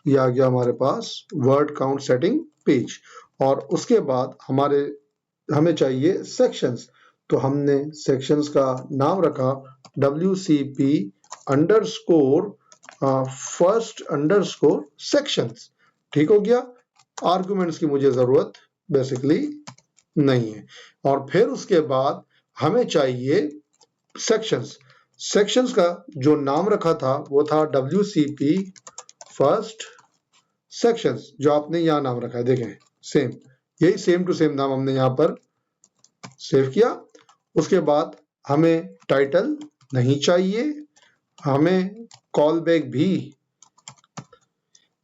ये आ गया हमारे पास वर्ड काउंट सेटिंग पेज। और उसके बाद हमें चाहिए सेक्शंस। तो हमने सेक्शंस का नाम रखा WCP underscore first underscore sections. ठीक हो गया। आर्गुमेंट्स की मुझे जरूरत बेसिकली नहीं है। और फिर उसके बाद हमें चाहिए सेक्शंस। सेक्शंस का जो नाम रखा था वो था WCP फर्स्ट सेक्शंस, जो आपने यहाँ नाम रखा है, देखें सेम, यही सेम टू सेम नाम हमने यहाँ पर सेव किया। उसके बाद हमें टाइटल नहीं चाहिए, हमें कॉल बैक भी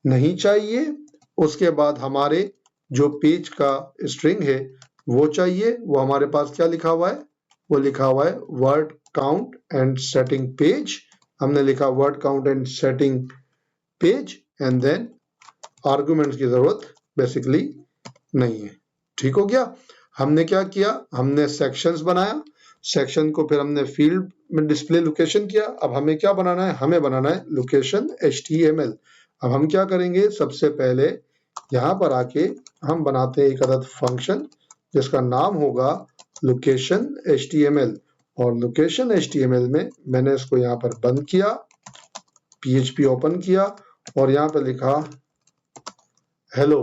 नहीं चाहिए। उसके बाद हमारे जो पेज का स्ट्रिंग है वो चाहिए। वो हमारे पास क्या लिखा हुआ है, वो लिखा हुआ है word count and setting page. हमने लिखा word count and setting page and then arguments की जरूरत बेसिकली नहीं है। ठीक हो गया। हमने क्या किया, हमने सेक्शंस बनाया, सेक्शन को फिर हमने फील्ड में डिस्प्ले लोकेशन किया। अब हमें क्या बनाना है, हमें बनाना है लोकेशन HTML। अब हम क्या करेंगे, सबसे पहले यहाँ पर आके हम बनाते हैं एक अदद फंक्शन जिसका नाम होगा लोकेशन HTML। और लोकेशन HTML में मैंने इसको यहाँ पर बंद किया, PHP ओपन किया और यहाँ पर लिखा हेलो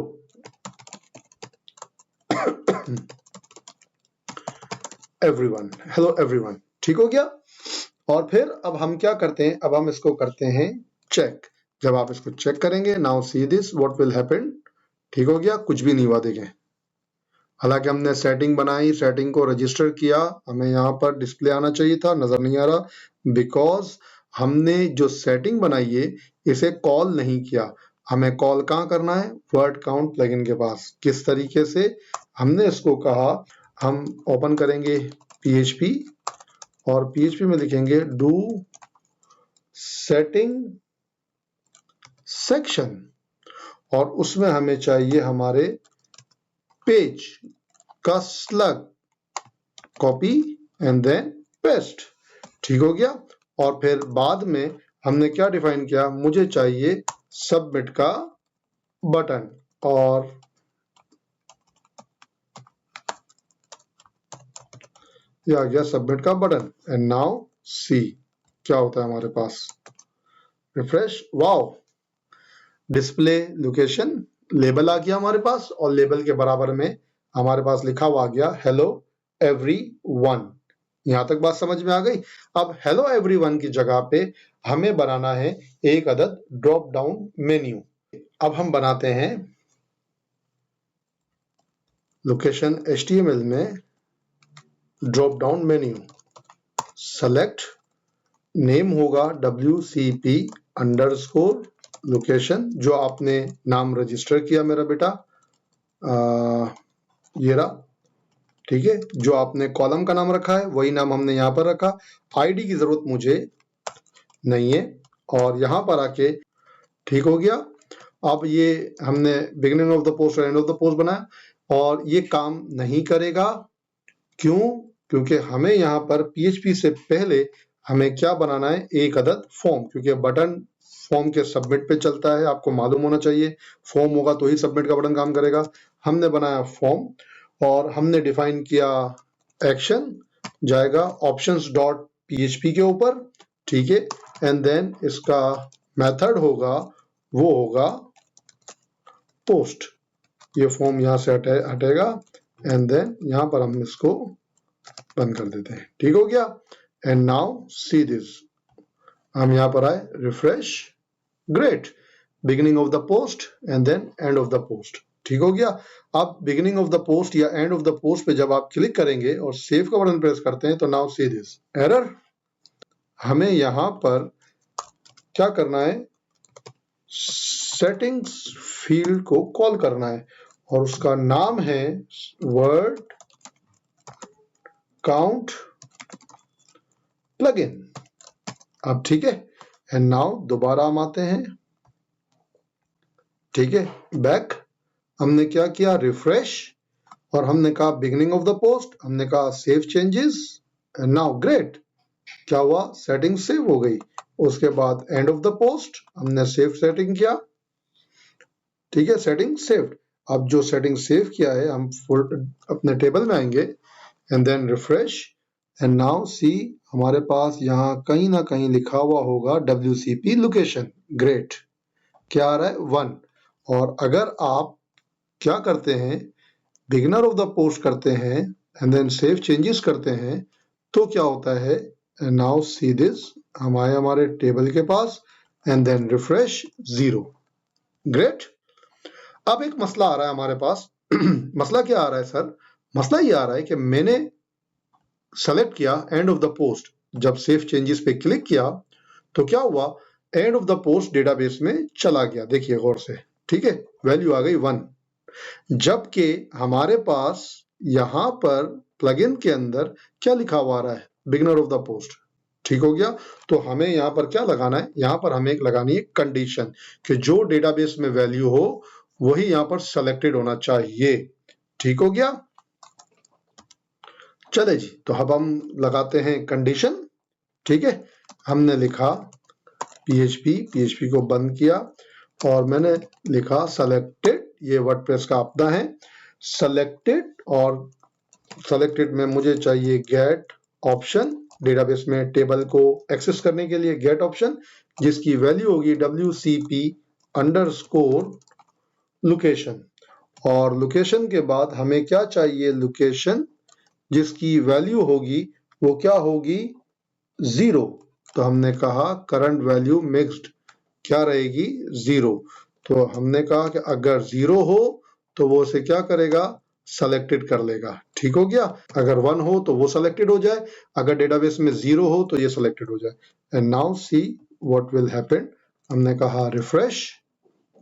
एवरीवन, हेलो एवरीवन। ठीक हो गया। और फिर अब हम क्या करते हैं, अब हम इसको करते हैं चेक। जब आप इसको चेक करेंगे, now see this what will happen. ठीक हो गया, कुछ भी नहीं हुआ, देखें। हालांकि हमने सेटिंग बनाई, सेटिंग को रजिस्टर किया, हमें यहाँ पर डिस्प्ले आना चाहिए था, नजर नहीं आ रहा, बिकॉज हमने जो सेटिंग बनाई है इसे कॉल नहीं किया। हमें कॉल कहाँ करना है, वर्ड काउंट प्लगइन के पास। किस तरीके से, हमने इसको कहा, हम ओपन करेंगे PHP और PHP में लिखेंगे डू सेटिंग सेक्शन और उसमें हमें चाहिए हमारे पेज का slug, copy and then paste. ठीक हो गया। और फिर बाद में हमने क्या डिफाइन किया, मुझे चाहिए सबमिट का बटन। और ये आ गया सबमिट का बटन। एंड नाउ सी क्या होता है हमारे पास, refresh, wow, display location label आ गया हमारे पास और लेबल के बराबर में हमारे पास लिखा हुआ आ गया हेलो एवरीवन। यहां तक बात समझ में आ गई। अब हेलो एवरीवन की जगह पे हमें बनाना है एक अदद ड्रॉप डाउन मेन्यू। अब हम बनाते हैं लोकेशन HTML में drop down menu, select, name होगा WCP अंडरस्कोर लोकेशन, जो आपने नाम रजिस्टर किया मेरा बेटा, ये रहा। ठीक है, जो आपने कॉलम का नाम रखा है वही नाम हमने यहाँ पर रखा। आईडी की जरूरत मुझे नहीं है। और यहाँ पर आके ठीक हो गया। अब ये हमने बिगिनिंग ऑफ द पोस्ट और एंड ऑफ द पोस्ट बनाया और ये काम नहीं करेगा। क्यों? क्योंकि हमें यहाँ पर PHP से पहले हमें क्या बनाना है, एक अदद फॉर्म, क्योंकि बटन फॉर्म के सबमिट पे चलता है, आपको मालूम होना चाहिए। फॉर्म होगा तो ही सबमिट का बटन काम करेगा। हमने बनाया फॉर्म और हमने डिफाइन किया एक्शन, जाएगा ऑप्शंस डॉट पीएचपी के ऊपर, ठीक है। एंड देन इसका मेथड होगा, वो होगा पोस्ट। ये फॉर्म यहाँ से हटेगा एंड देन यहाँ पर हम इसको बंद कर देते हैं, ठीक हो गया। एंड नाउ सी दिस, हम यहाँ पर आए, refresh, great, beginning of the post and then end of the post, ठीक हो गया। अब बिगिनिंग ऑफ द पोस्ट या एंड ऑफ द पोस्ट पे जब आप क्लिक करेंगे और सेव का बटन प्रेस करते हैं तो नाउ सी दिस एरर। हमें यहाँ पर क्या करना है, सेटिंग्स फील्ड को कॉल करना है और उसका नाम है वर्ड काउंट प्लगइन। अब ठीक है, एंड नाउ दोबारा हम आते हैं, ठीक है, बैक। हमने क्या किया, रिफ्रेश, और हमने कहा बिगिनिंग ऑफ द पोस्ट, हमने कहा save changes, and now great, क्या हुआ, सेटिंग सेव हो गई। उसके बाद एंड ऑफ द पोस्ट, हमने सेव सेटिंग किया, ठीक है, सेटिंग सेव्ड। अब जो सेटिंग सेव किया है हम अपने टेबल में आएंगे and then refresh, and now see हमारे पास यहाँ कहीं ना कहीं लिखा हुआ होगा WCP लोकेशन, ग्रेट, क्या आ रहा है 1। और अगर आप क्या करते हैं, बिगिनर ऑफ द पोस्ट करते हैं एंड देन सेव चेंजेस करते हैं तो क्या होता है, नाउ सी दिस, हम आए हमारे टेबल के पास एंड देन रिफ्रेश, 0, ग्रेट। अब एक मसला आ रहा है हमारे पास मसला क्या आ रहा है सर, मसला ये आ रहा है कि मैंने सेलेक्ट किया एंड ऑफ द पोस्ट, जब सेव चेंजेस पे क्लिक किया तो क्या हुआ, and of the post database में चला गया, देखिए गौर से, ठीक है, वैल्यू आ गई 1। जबकि हमारे पास यहां पर प्लगइन के अंदर क्या लिखा हुआ आ रहा है, बिगिनर ऑफ द पोस्ट, ठीक हो गया। तो हमें यहां पर क्या लगाना है, यहां पर हमें एक लगानी है कंडीशन कि जो डेटाबेस में वैल्यू हो वही यहां पर सेलेक्टेड होना चाहिए, ठीक हो गया। चले जी, तो अब हम लगाते हैं कंडीशन, ठीक है। हमने लिखा पीएचपी को बंद किया और मैंने लिखा सेलेक्टेड, ये वर्डप्रेस का अपना है, सेलेक्टेड, और सेलेक्टेड में मुझे चाहिए गेट ऑप्शन, डेटाबेस में टेबल को एक्सेस करने के लिए गेट ऑप्शन, जिसकी वैल्यू होगी WCP अंडरस्कोर लोकेशन। और लोकेशन के बाद हमें क्या चाहिए, लोकेशन जिसकी वैल्यू होगी वो क्या होगी, 0। तो हमने कहा करंट वैल्यू मिक्स्ड क्या रहेगी, 0। तो हमने कहा कि अगर 0 हो तो वो उसे क्या करेगा, सेलेक्टेड कर लेगा, ठीक हो गया। अगर 1 हो तो वो सेलेक्टेड हो जाए, अगर डेटाबेस में 0 हो तो ये सेलेक्टेड हो जाए। And now see what will happen, हमने कहा रिफ्रेश,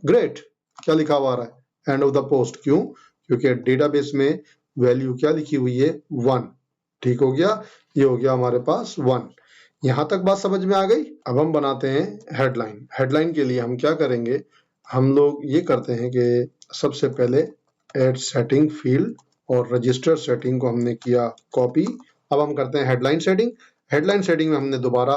ग्रेट, क्या लिखा हुआ आ रहा है, एंड ऑफ द पोस्ट, क्यों, क्योंकि डेटाबेस में वैल्यू क्या लिखी हुई है, 1, ठीक हो गया। ये हो गया हमारे पास 1। यहां तक बात समझ में आ गई। अब हम बनाते हैं हेडलाइन। हेडलाइन के लिए हम क्या करेंगे, हम लोग ये करते हैं कि सबसे पहले एड सेटिंग फील्ड और रजिस्टर सेटिंग को हमने किया कॉपी। अब हम करते हैं हेडलाइन सेटिंग। हेडलाइन सेटिंग में हमने दोबारा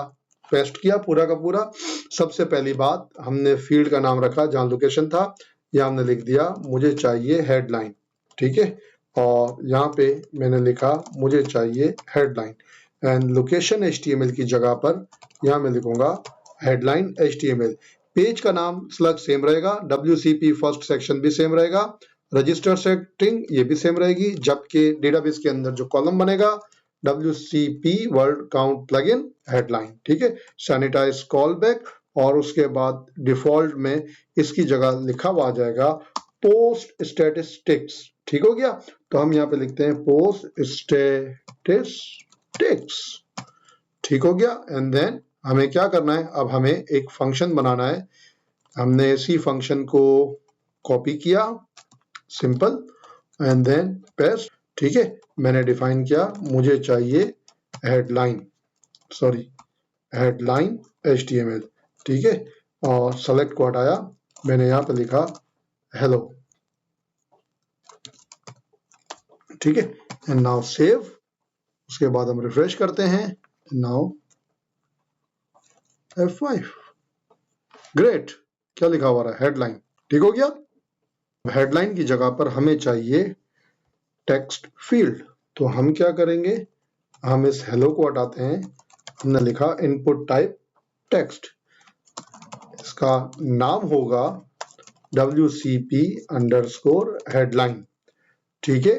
पेस्ट किया पूरा का पूरा। सबसे पहली बात, हमने फील्ड का नाम रखा जहां लोकेशन था, या हमने लिख दिया मुझे चाहिए हेडलाइन, ठीक है। और यहाँ पे मैंने लिखा मुझे चाहिए हेडलाइन, एंड लोकेशन HTML की जगह पर यहाँ मैं लिखूंगा हेडलाइन HTML। पेज का नाम स्लग सेम रहेगा, WCP फर्स्ट सेक्शन भी सेम रहेगा, रजिस्टर सेटिंग ये भी सेम रहेगी, जबकि डेटाबेस के अंदर जो कॉलम बनेगा WCP word count plugin headline, ठीक है। सैनिटाइज कॉल बैक, और उसके बाद डिफॉल्ट में इसकी जगह लिखा हुआ आ जाएगा पोस्ट स्टैटिस्टिक्स, ठीक हो गया। तो हम यहाँ पे लिखते हैं पोस्ट स्टैटिस्टिक्स, ठीक हो गया। एंड देन हमें क्या करना है, अब हमें एक फंक्शन बनाना है। हमने इसी फंक्शन को कॉपी किया, सिंपल, एंड देन पेस्ट, ठीक है। मैंने डिफाइन किया मुझे चाहिए हेडलाइन, सॉरी हेडलाइन HTML, ठीक है। और सेलेक्ट को हटाया, मैंने यहाँ पे लिखा हेलो, ठीक है। एंड नाउ सेव, उसके बाद हम रिफ्रेश करते हैं, नाउ F5। ग्रेट। क्या लिखा हुआ है? हेडलाइन। ठीक हो गया। हेडलाइन की जगह पर हमें चाहिए टेक्स्ट फील्ड। तो हम क्या करेंगे, हम इस हेलो को हटाते हैं। हमने लिखा इनपुट टाइप टेक्स्ट, इसका नाम होगा WCP अंडरस्कोर हेडलाइन। ठीक है।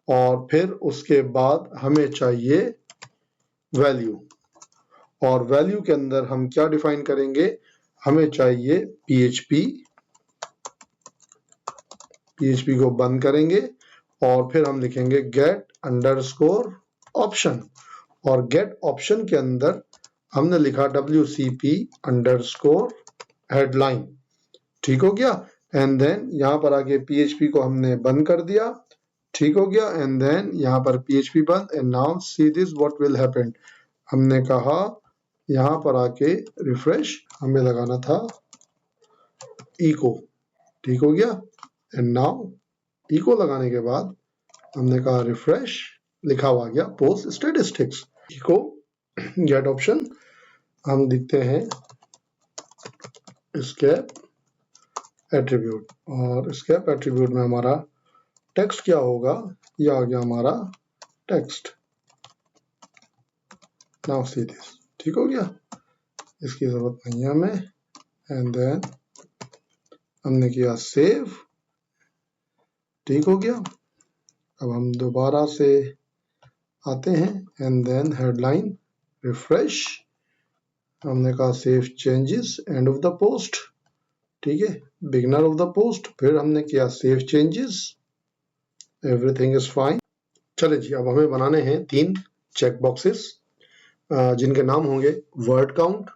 और फिर उसके बाद हमें चाहिए वैल्यू, और वैल्यू के अंदर हम क्या डिफाइन करेंगे, हमें चाहिए PHP को बंद करेंगे और फिर हम लिखेंगे गेट अंडरस्कोर ऑप्शन, और गेट ऑप्शन के अंदर हमने लिखा WCP अंडरस्कोर हेडलाइन। ठीक हो गया। एंड देन यहाँ पर आके PHP को हमने बंद कर दिया। ठीक हो गया। एंड देन यहाँ पर PHP बंद। And now see this what will happen. हमने कहा यहाँ पर आके रिफ्रेश, हमें लगाना था इको। ठीक हो गया। एंड नाउ इको लगाने के बाद हमने कहा रिफ्रेश, लिखा हुआ गया post statistics. Echo get option, हम लिखते हैं स्केप एट्रीब्यूट, और स्केप एट्रीब्यूट में हमारा टेक्स्ट क्या होगा, यह आ गया हमारा टेक्स्ट। Now see this. ठीक हो गया। इसकी जरूरत नहीं है हमें। एंड देन हमने किया सेव। ठीक हो गया। अब हम दोबारा से आते हैं। एंड देन हेडलाइन रिफ्रेश, हमने कहा save changes and of the post. ठीक है, बिगनर ऑफ द पोस्ट। फिर हमने किया save changes, everything is fine. चले जी, अब हमें बनाने हैं 3 चेक बॉक्सेस जिनके नाम होंगे वर्ड काउंट,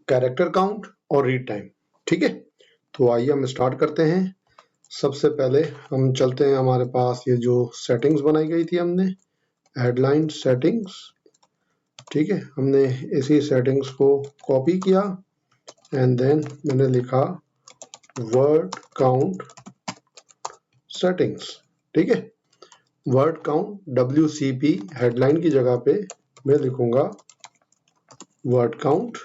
कैरेक्टर काउंट और रीड टाइम। ठीक है, तो आइए हम स्टार्ट करते हैं। सबसे पहले हम चलते हैं, हमारे पास ये जो सेटिंग्स बनाई गई थी हमने, हेडलाइन सेटिंग्स। ठीक है, हमने इसी सेटिंग्स को कॉपी किया एंड देन मैंने लिखा वर्ड काउंट सेटिंग्स। ठीक है, वर्ड काउंट WCP हेडलाइन की जगह पे मैं लिखूंगा वर्ड काउंट,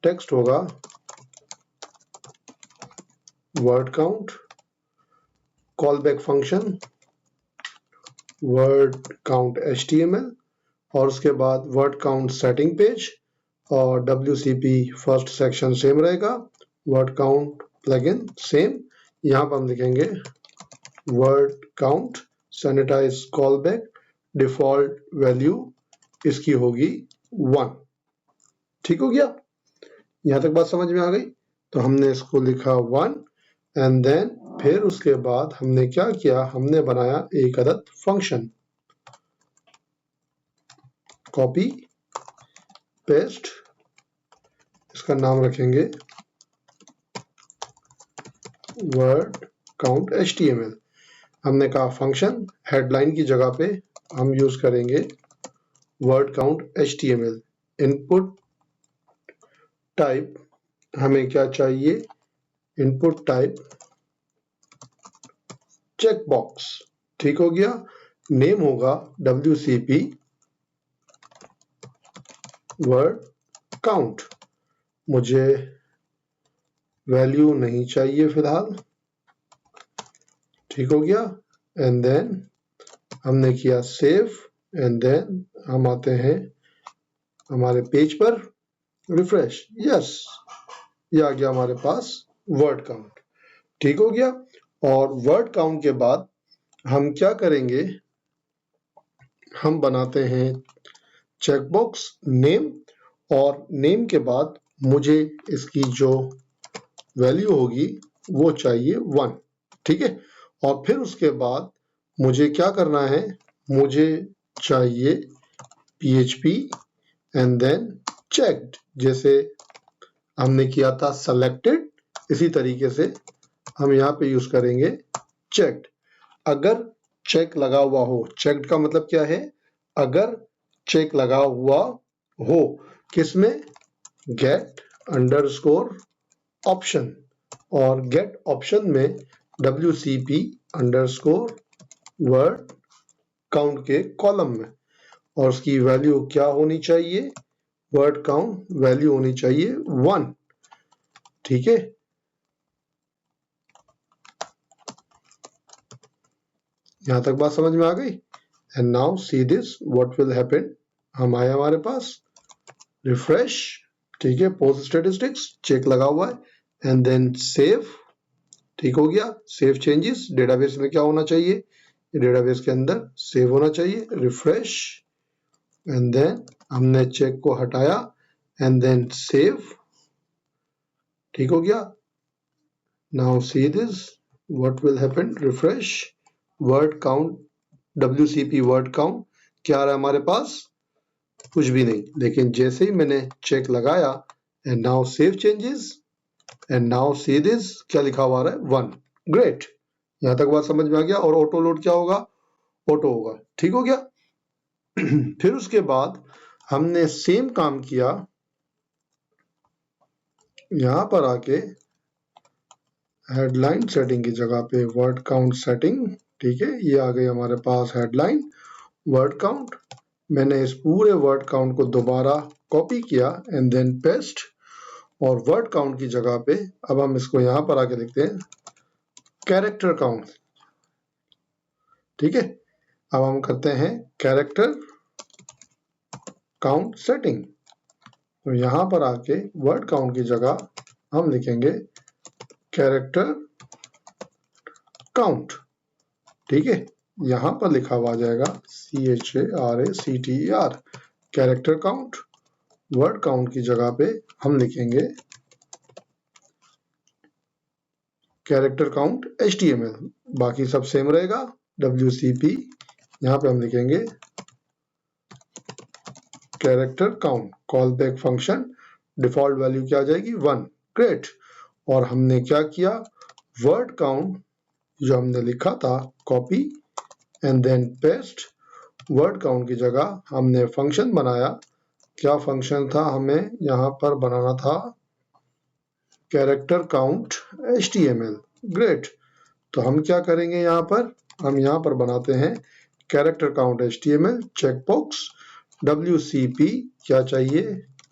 टेक्स्ट होगा word count, call back function word count HTML, और उसके बाद वर्ड काउंट सेटिंग पेज, और WCP फर्स्ट सेक्शन सेम रहेगा, वर्ड काउंट प्लगइन सेम। यहाँ पर हम लिखेंगे word count sanitize call back, default value इसकी होगी 1। ठीक हो गया। यहाँ तक बात समझ में आ गई। तो हमने इसको लिखा 1 एंड देन फिर उसके बाद हमने क्या किया, हमने बनाया एक अदद फंक्शन, कॉपी पेस्ट, इसका नाम रखेंगे वर्ड काउंट HTML। हमने कहा फंक्शन हेडलाइन की जगह पे हम यूज करेंगे word count HTML। Input type हमें क्या चाहिए, इनपुट टाइप चेक बॉक्स। ठीक हो गया। नेम होगा WCP वर्ड काउंट, मुझे वैल्यू नहीं चाहिए फिलहाल। ठीक हो गया। एंड देन हमने किया सेव एंड देन हम आते हैं हमारे पेज पर, रिफ्रेश, यस, ये आ गया हमारे पास वर्ड काउंट। ठीक हो गया। और वर्ड काउंट के बाद हम क्या करेंगे, हम बनाते हैं चेकबॉक्स नेम, और नेम के बाद मुझे इसकी जो वैल्यू होगी वो चाहिए 1। ठीक है, और फिर उसके बाद मुझे क्या करना है, मुझे चाहिए PHP एंड देन चेक्ड, जैसे हमने किया था सेलेक्टेड, इसी तरीके से हम यहाँ पे यूज करेंगे चेक्ड। अगर चेक लगा हुआ हो, चेक्ड का मतलब क्या है, अगर चेक लगा हुआ हो किसमें, गेट अंडरस्कोर ऑप्शन, और गेट ऑप्शन में WCP अंडरस्कोर वर्ड काउंट के कॉलम में, और उसकी वैल्यू क्या होनी चाहिए, वर्ड काउंट वैल्यू होनी चाहिए 1। ठीक है, यहां तक बात समझ में आ गई। And now see this what will happen. हम आए हमारे पास, रिफ्रेश, ठीक है, पोस्ट स्टेटिस्टिक्स चेक लगा हुआ है एंड देन सेव। ठीक हो गया, सेव चेंजेस। डेटाबेस में क्या होना चाहिए, डेटाबेस के अंदर सेव होना चाहिए। रिफ्रेश एंड देन हमने चेक को हटाया एंड देन सेव। ठीक हो गया। Now see this what will happen. Refresh, word count, WCP word count क्या आ रहा है हमारे पास, कुछ भी नहीं। लेकिन जैसे ही मैंने चेक लगाया and now save changes and now see this क्या लिखा हुआ है 1। ग्रेट, यहां तक बात समझ में आ गया। और ऑटो लोड क्या होगा, ऑटो होगा। ठीक हो गया। फिर उसके बाद हमने सेम काम किया, यहां पर आके हेडलाइन सेटिंग की जगह पे वर्ड काउंट सेटिंग। ठीक है, ये आ गई हमारे पास हेडलाइन वर्ड काउंट। मैंने इस पूरे वर्ड काउंट को दोबारा कॉपी किया एंड देन पेस्ट, और वर्ड काउंट की जगह पे अब हम इसको यहां पर आके लिखते हैं कैरेक्टर काउंट। ठीक है, अब हम करते हैं कैरेक्टर काउंट सेटिंग। तो यहां पर आके वर्ड काउंट की जगह हम लिखेंगे कैरेक्टर काउंट। ठीक है, यहां पर लिखा हुआ आ जाएगा CHARACTER character count. Word count की जगह पे हम लिखेंगे कैरेक्टर काउंट HTML, बाकी सब सेम रहेगा। WCP यहां पे हम लिखेंगे character count. Call back function default value क्या आ जाएगी 1। ग्रेट। और हमने क्या किया, वर्ड काउंट जो हमने लिखा था copy and then paste. Word count की जगह हमने फंक्शन बनाया। क्या फंक्शन था, हमें यहां पर बनाना था कैरेक्टर काउंट HTML। ग्रेट। तो हम क्या करेंगे, यहां पर हम यहां पर बनाते हैं character count HTML checkbox. WCP क्या चाहिए,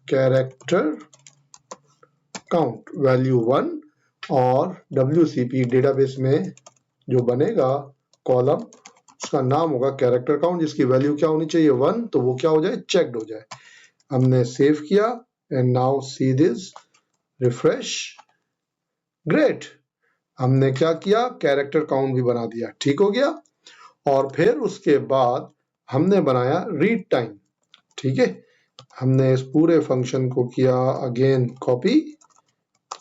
कैरेक्टर काउंट वैल्यू 1। और WCP डेटाबेस में जो बनेगा कॉलम, उसका नाम होगा कैरेक्टर काउंट, जिसकी वैल्यू क्या होनी चाहिए 1, तो वो क्या हो जाए, चेक्ड हो जाए। हमने सेव किया and now see this, refresh. Great, हमने क्या किया, कैरेक्टर काउंट भी बना दिया। ठीक हो गया। और फिर उसके बाद हमने बनाया रीड टाइम। ठीक है, हमने इस पूरे फंक्शन को किया again copy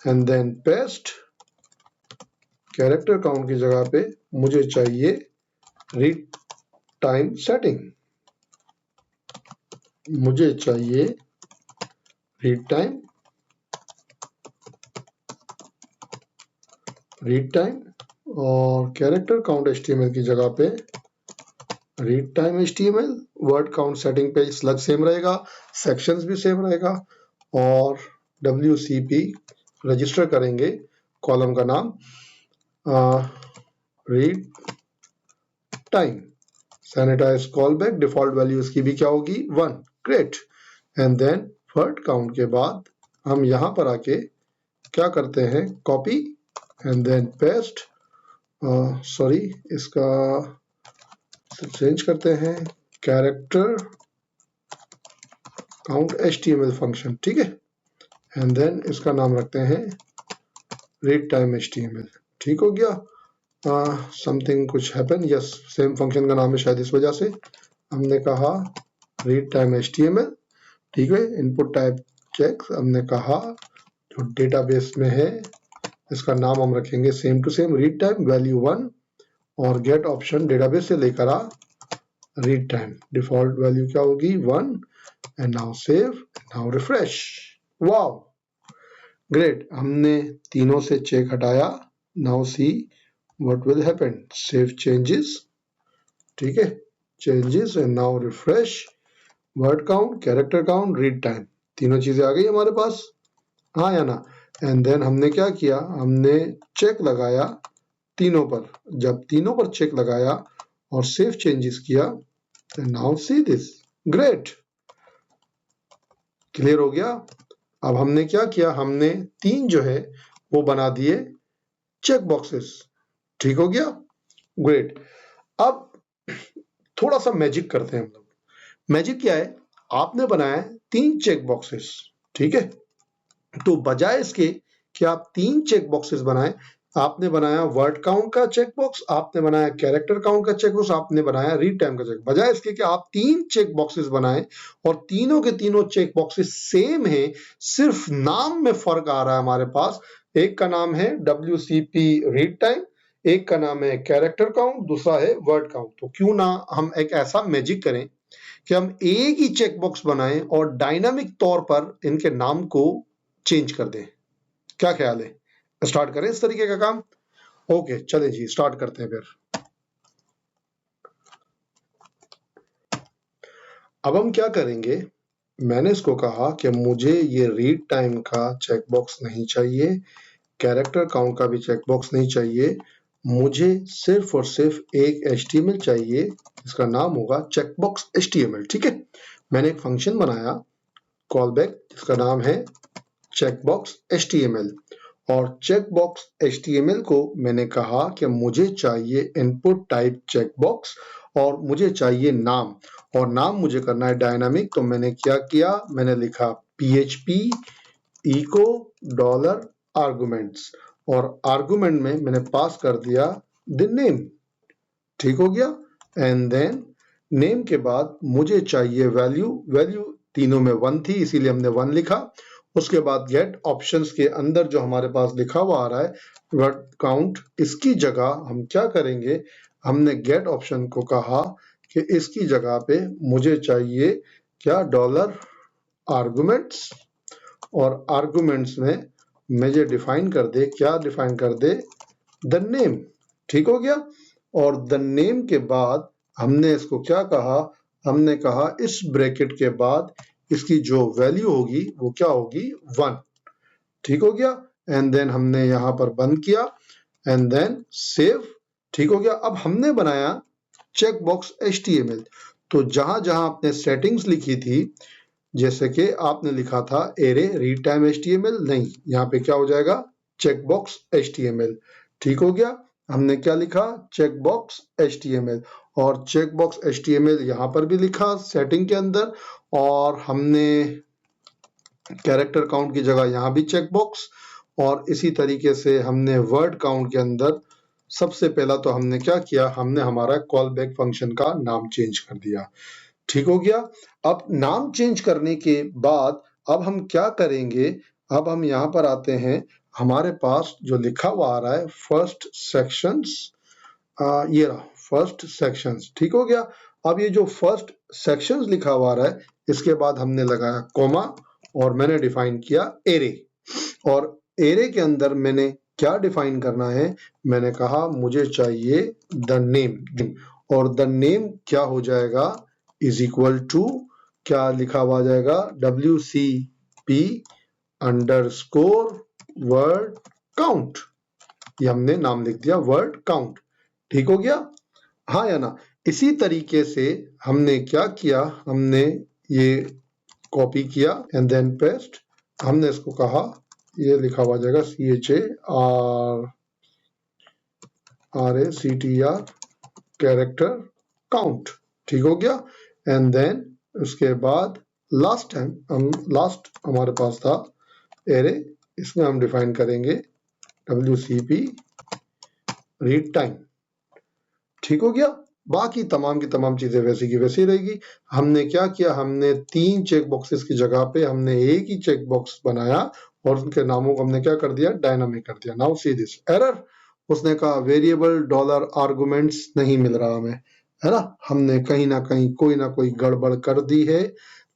and then paste. Character count की जगह पे मुझे चाहिए रीड टाइम सेटिंग। मुझे चाहिए रीड टाइम, और कैरेक्टर काउंट HTML की जगह पे read time HTML। Word count setting पे स्लग सेम रहेगा, सेक्शंस भी सेम रहेगा, और WCP रजिस्टर करेंगे कॉलम का नाम read time. Sanitize call back, default value इसकी भी क्या होगी 1। Great. And then word count के बाद हम यहां पर आके क्या करते हैं, copy and then paste. Sorry, इसका चेंज करते हैं कैरेक्टर काउंट HTML फंक्शन। ठीक है, एंड देन इसका नाम रखते हैं रीड टाइम HTML। ठीक हो गया। समथिंग कुछ हैपन, यस, सेम फंक्शन का नाम है शायद, इस वजह से हमने कहा रीड टाइम HTML। ठीक है, इनपुट टाइप चेक हमने कहा जो डेटाबेस में है, इसका नाम हम रखेंगे same to same read time value 1, और गेट ऑप्शन डेटाबेस से लेकर आ रीड टाइम, डिफॉल्ट वैल्यू क्या होगी 1। And now save, now refresh. Wow, great, हमने तीनों से चेक हटाया। Now see what will happen, save changes. ठीक है, changes and now refresh. Word count, character count, read time, तीनों चीजें आ गई हमारे पास, हाँ या ना। एंड देन हमने क्या किया, हमने चेक लगाया तीनों पर। जब तीनों पर चेक लगाया और सेव चेंजेस किया, now see this, great. Clear हो गया? अब हमने क्या किया, हमने 3 जो है वो बना दिए चेक बॉक्सेस। ठीक हो गया? ग्रेट। अब थोड़ा सा मैजिक करते हैं हम लोग। मैजिक क्या है? आपने बनाया 3 चेक बॉक्सेस, ठीक है? तो बजाय इसके कि आप 3 चेक बॉक्सेस बनाएं, आपने बनाया वर्ड काउंट का चेक बॉक्स, आपने बनाया कैरेक्टर काउंट का चेक बॉक्स, आपने बनाया रीड टाइम का चेक। बजाय इसके कि आप 3 चेक बॉक्सेस बनाएं और तीनों के तीनों चेक बॉक्सेस सेम हैं, सिर्फ नाम में फर्क आ रहा है हमारे पास। एक का नाम है WCP रीड टाइम, एक का नाम है कैरेक्टर काउंट, दूसरा है वर्ड काउंट। तो क्यों ना हम एक ऐसा मैजिक करें कि हम एक ही चेक बॉक्स बनाएं और डायनामिक तौर पर इनके नाम को चेंज कर दें। क्या ख्याल है? स्टार्ट करें इस तरीके का काम? ओके, चले जी स्टार्ट करते हैं फिर। अब हम क्या करेंगे, मैंने इसको कहा कि मुझे ये रीड टाइम का चेक बॉक्स नहीं चाहिए, कैरेक्टर काउंट का भी चेक बॉक्स नहीं चाहिए, मुझे सिर्फ और सिर्फ एक HTML चाहिए, इसका नाम होगा चेकबॉक्स HTML। ठीक है? मैंने एक फंक्शन बनाया कॉल बैक, जिसका नाम है चेकबॉक्स HTML, और चेकबॉक्स HTML को मैंने कहा कि मुझे चाहिए इनपुट टाइप चेकबॉक्स और मुझे चाहिए नाम, और नाम मुझे करना है डायनामिक। तो मैंने क्या किया, मैंने लिखा PHP echo डॉलर आर्गुमेंट्स, और आर्गुमेंट में मैंने पास कर दिया द नेम। ठीक हो गया? एंड देन नेम के बाद मुझे चाहिए वैल्यू, वैल्यू तीनों में 1 थी इसीलिए हमने 1 लिखा। उसके बाद गेट ऑप्शंस के अंदर जो हमारे पास लिखा हुआ आ रहा है वर्ड काउंट, इसकी जगह हम क्या करेंगे, हमने गेट ऑप्शन को कहा कि इसकी जगह पे मुझे चाहिए क्या, डॉलर आर्गुमेंट्स, और आर्गुमेंट्स में मुझे डिफाइन कर दे, क्या डिफाइन कर दे, द नेम। ठीक हो गया? और द नेम के बाद हमने इसको क्या कहा, हमने कहा इस ब्रैकेट के बाद इसकी जो वैल्यू होगी वो क्या होगी, 1। ठीक हो गया? एंड देन हमने यहां पर बंद किया एंड देन सेव। ठीक हो गया? अब हमने बनाया चेक बॉक्स HTML। तो जहां जहां आपने सेटिंग्स लिखी थी, जैसे कि आपने लिखा था एरे रीड टाइम HTML, नहीं, यहाँ पे क्या हो जाएगा, चेकबॉक्स HTML। ठीक हो गया? हमने क्या लिखा, चेकबॉक्स HTML, और चेकबॉक्स HTML यहाँ पर भी लिखा सेटिंग के अंदर, और हमने कैरेक्टर काउंट की जगह यहाँ भी चेकबॉक्स, और इसी तरीके से हमने वर्ड काउंट के अंदर सबसे पहला तो हमने क्या किया, हमने हमारा कॉल बैक फंक्शन का नाम चेंज कर दिया। ठीक हो गया? अब नाम चेंज करने के बाद अब हम क्या करेंगे, अब हम यहाँ पर आते हैं, हमारे पास जो लिखा हुआ आ रहा है फर्स्ट सेक्शंस, ये रहा फर्स्ट सेक्शंस। ठीक हो गया? अब ये जो फर्स्ट सेक्शंस लिखा हुआ आ रहा है, इसके बाद हमने लगाया कोमा और मैंने डिफाइन किया एरे, और एरे के अंदर मैंने क्या डिफाइन करना है, मैंने कहा मुझे चाहिए द नेम, और द नेम क्या हो जाएगा, इज इक्वल टू क्या लिखा हुआ आ जाएगा, WCP अंडरस्कोर वर्ड काउंट। ये हमने नाम लिख दिया वर्ड काउंट। ठीक हो गया? हाँ या ना? इसी तरीके से हमने क्या किया, हमने ये कॉपी किया एंड देन पेस्ट, हमने इसको कहा, ये लिखा हुआ जाएगा CHARACTR कैरेक्टर काउंट। ठीक हो गया? एंड देन उसके बाद लास्ट हमारे पास था एरे, इसमें हम डिफाइन करेंगे WCP रीड टाइम। ठीक हो गया? बाकी तमाम की तमाम चीजें वैसी की वैसी रहेगी। हमने क्या किया, हमने 3 चेक बॉक्सेस की जगह पे हमने एक ही चेक बॉक्स बनाया और उनके नामों को हमने क्या कर दिया, डायनामिक कर दिया। नाउ सी दिस एरर, उसने कहा वेरिएबल डॉलर आर्गुमेंट्स नहीं मिल रहा हमें, है ना? हमने कहीं ना कहीं कोई ना कोई गड़बड़ कर दी है।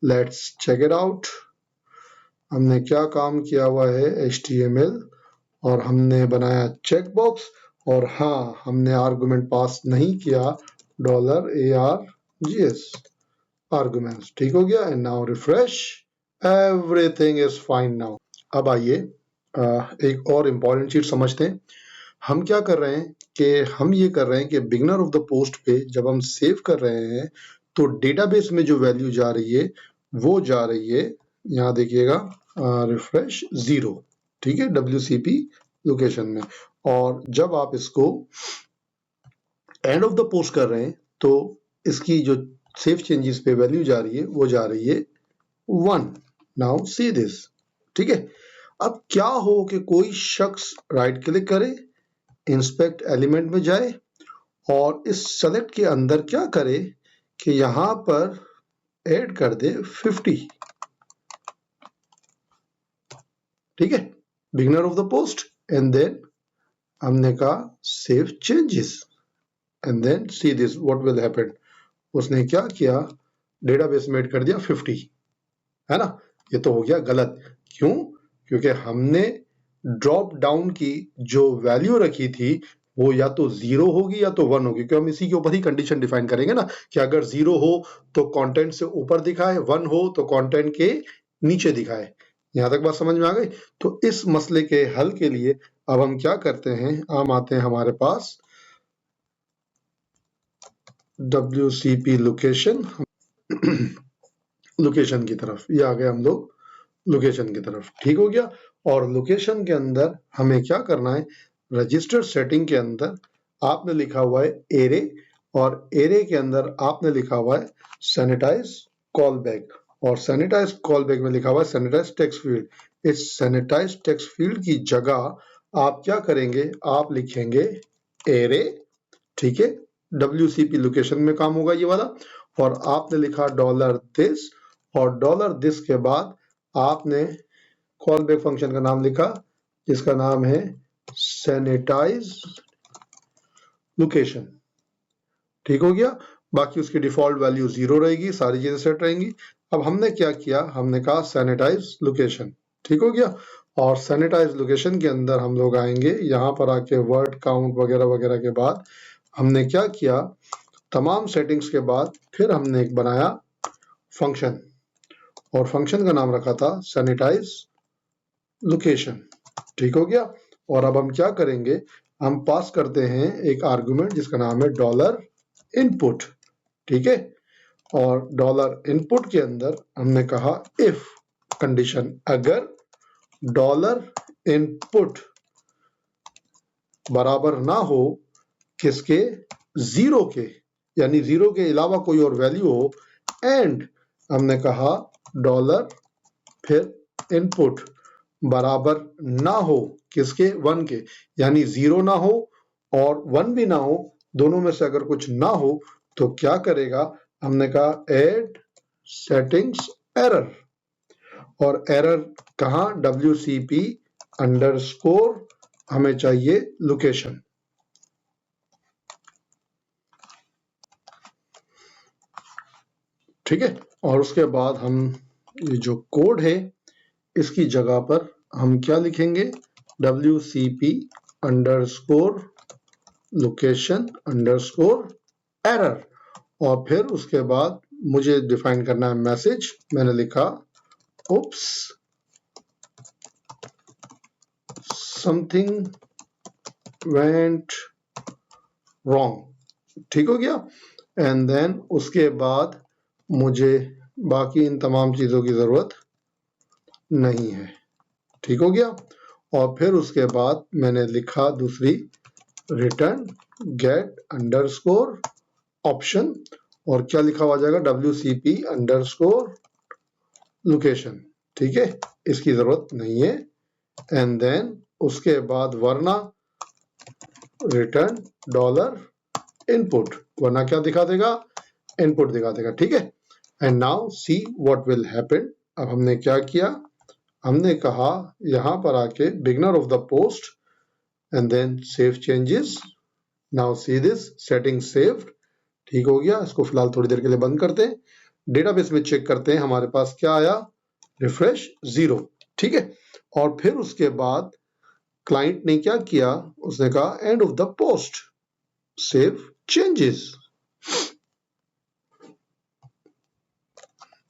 Let's check it out. हमने क्या काम किया हुआ है, HTML, और हमने बनाया चेक बॉक्स, और हाँ हमने आर्गुमेंट पास नहीं किया $ARGS आर्गुमेंट्स। ठीक हो गया? And now refresh, everything is fine now. अब आइए एक और इम्पॉर्टेंट चीज समझते हैं। हम क्या कर रहे हैं कि हम ये कर रहे हैं कि बिगिनर ऑफ द पोस्ट पे जब हम सेव कर रहे हैं तो डेटाबेस में जो वैल्यू जा रही है वो जा रही है यहाँ देखिएगा रिफ्रेश 0, ठीक है, WCP लोकेशन में। और जब आप इसको एंड ऑफ द पोस्ट कर रहे हैं तो इसकी जो सेव चेंजेस पे वैल्यू जा रही है वो जा रही है 1। नाउ सी दिस, ठीक है। अब क्या हो कि कोई शख्स राइट क्लिक करे, इंस्पेक्ट एलिमेंट में जाए और इस सेलेक्ट के अंदर क्या करे कि यहां पर ऐड कर दे 50, ठीक है, beginner of the post, and then हमने कहा save changes and then see this what will happen. उसने क्या किया, डेटाबेस में ऐड कर दिया 50, है ना। ये तो हो गया गलत, क्यों? क्योंकि हमने ड्रॉप डाउन की जो वैल्यू रखी थी वो या तो 0 होगी या तो 1 होगी, क्योंकि हम इसी के ऊपर ही कंडीशन डिफाइन करेंगे ना कि अगर 0 हो तो कंटेंट से ऊपर दिखाए, 1 हो तो कंटेंट के नीचे दिखाए। यहां तक बात समझ में आ गई? तो इस मसले के हल के लिए अब हम क्या करते हैं, हम आते हैं हमारे पास WCP लोकेशन लोकेशन की तरफ। ये आ गए हम लोग लोकेशन की तरफ, ठीक हो गया। और लोकेशन के अंदर हमें क्या करना है, रजिस्टर सेटिंग के अंदर आपने लिखा हुआ है एरे, और एरे के अंदर आपने लिखा हुआ है सैनिटाइज कॉल बैक, और सैनिटाइज कॉल बैक में लिखा हुआ है सैनिटाइज टेक्स्ट फील्ड। इस सैनिटाइज टेक्स्ट फील्ड की जगह आप क्या करेंगे, आप लिखेंगे एरे, ठीक है, WCP लोकेशन में काम होगा ये वाला। और आपने लिखा $this, और $this के बाद आपने कॉल बैक फंक्शन का नाम लिखा जिसका नाम है सैनिटाइज लोकेशन, ठीक हो गया। बाकी उसकी डिफॉल्ट वैल्यू 0 रहेगी, सारी चीजें सेट रहेंगी। अब हमने क्या किया, हमने कहा सैनिटाइज लोकेशन, ठीक हो गया। और सैनिटाइज लोकेशन के अंदर हम लोग आएंगे, यहाँ पर आके वर्ड काउंट वगैरह वगैरह के बाद हमने क्या किया, तमाम सेटिंग्स के बाद फिर हमने एक बनाया फंक्शन, और फंक्शन का नाम रखा था सैनिटाइज लोकेशन, ठीक हो गया। और अब हम क्या करेंगे, हम पास करते हैं एक आर्गुमेंट जिसका नाम है $input, ठीक है। और $input के अंदर हमने कहा इफ कंडीशन, अगर $input बराबर ना हो किसके, 0 के, यानी 0 के अलावा कोई और वैल्यू हो, एंड हमने कहा डॉलर फिर इनपुट बराबर ना हो किसके, 1 के, यानी 0 ना हो और 1 भी ना हो, दोनों में से अगर कुछ ना हो तो क्या करेगा, हमने कहा एड सेटिंग्स एरर, और एरर कहाँ, WCP अंडरस्कोर हमें चाहिए लोकेशन, ठीक है। और उसके बाद हम ये जो कोड है इसकी जगह पर हम क्या लिखेंगे, WCP underscore location underscore error, और फिर उसके बाद मुझे डिफाइन करना है मैसेज, मैंने लिखा ओप्स समथिंग वेंट रॉन्ग, ठीक हो गया। एंड देन उसके बाद मुझे बाकी इन तमाम चीजों की जरूरत नहीं है, ठीक हो गया। और फिर उसके बाद मैंने लिखा दूसरी रिटर्न गेट अंडरस्कोर ऑप्शन, और क्या लिखा हुआ जाएगा, WCP अंडरस्कोर लोकेशन, ठीक है, इसकी जरूरत नहीं है। एंड देन उसके बाद वरना रिटर्न $input, वरना क्या दिखा देगा, इनपुट दिखा देगा, ठीक है। And now see what will happen. अब हमने क्या किया, हमने कहा यहां पर आके beginner of the post and then save changes, now see this setting saved, ठीक हो गया। इसको फिलहाल थोड़ी देर के लिए बंद करते हैं, डेटाबेस में चेक करते हैं हमारे पास क्या आया, रिफ्रेश 0, ठीक है। और फिर उसके बाद क्लाइंट ने क्या किया, उसने कहा and of the post save changes,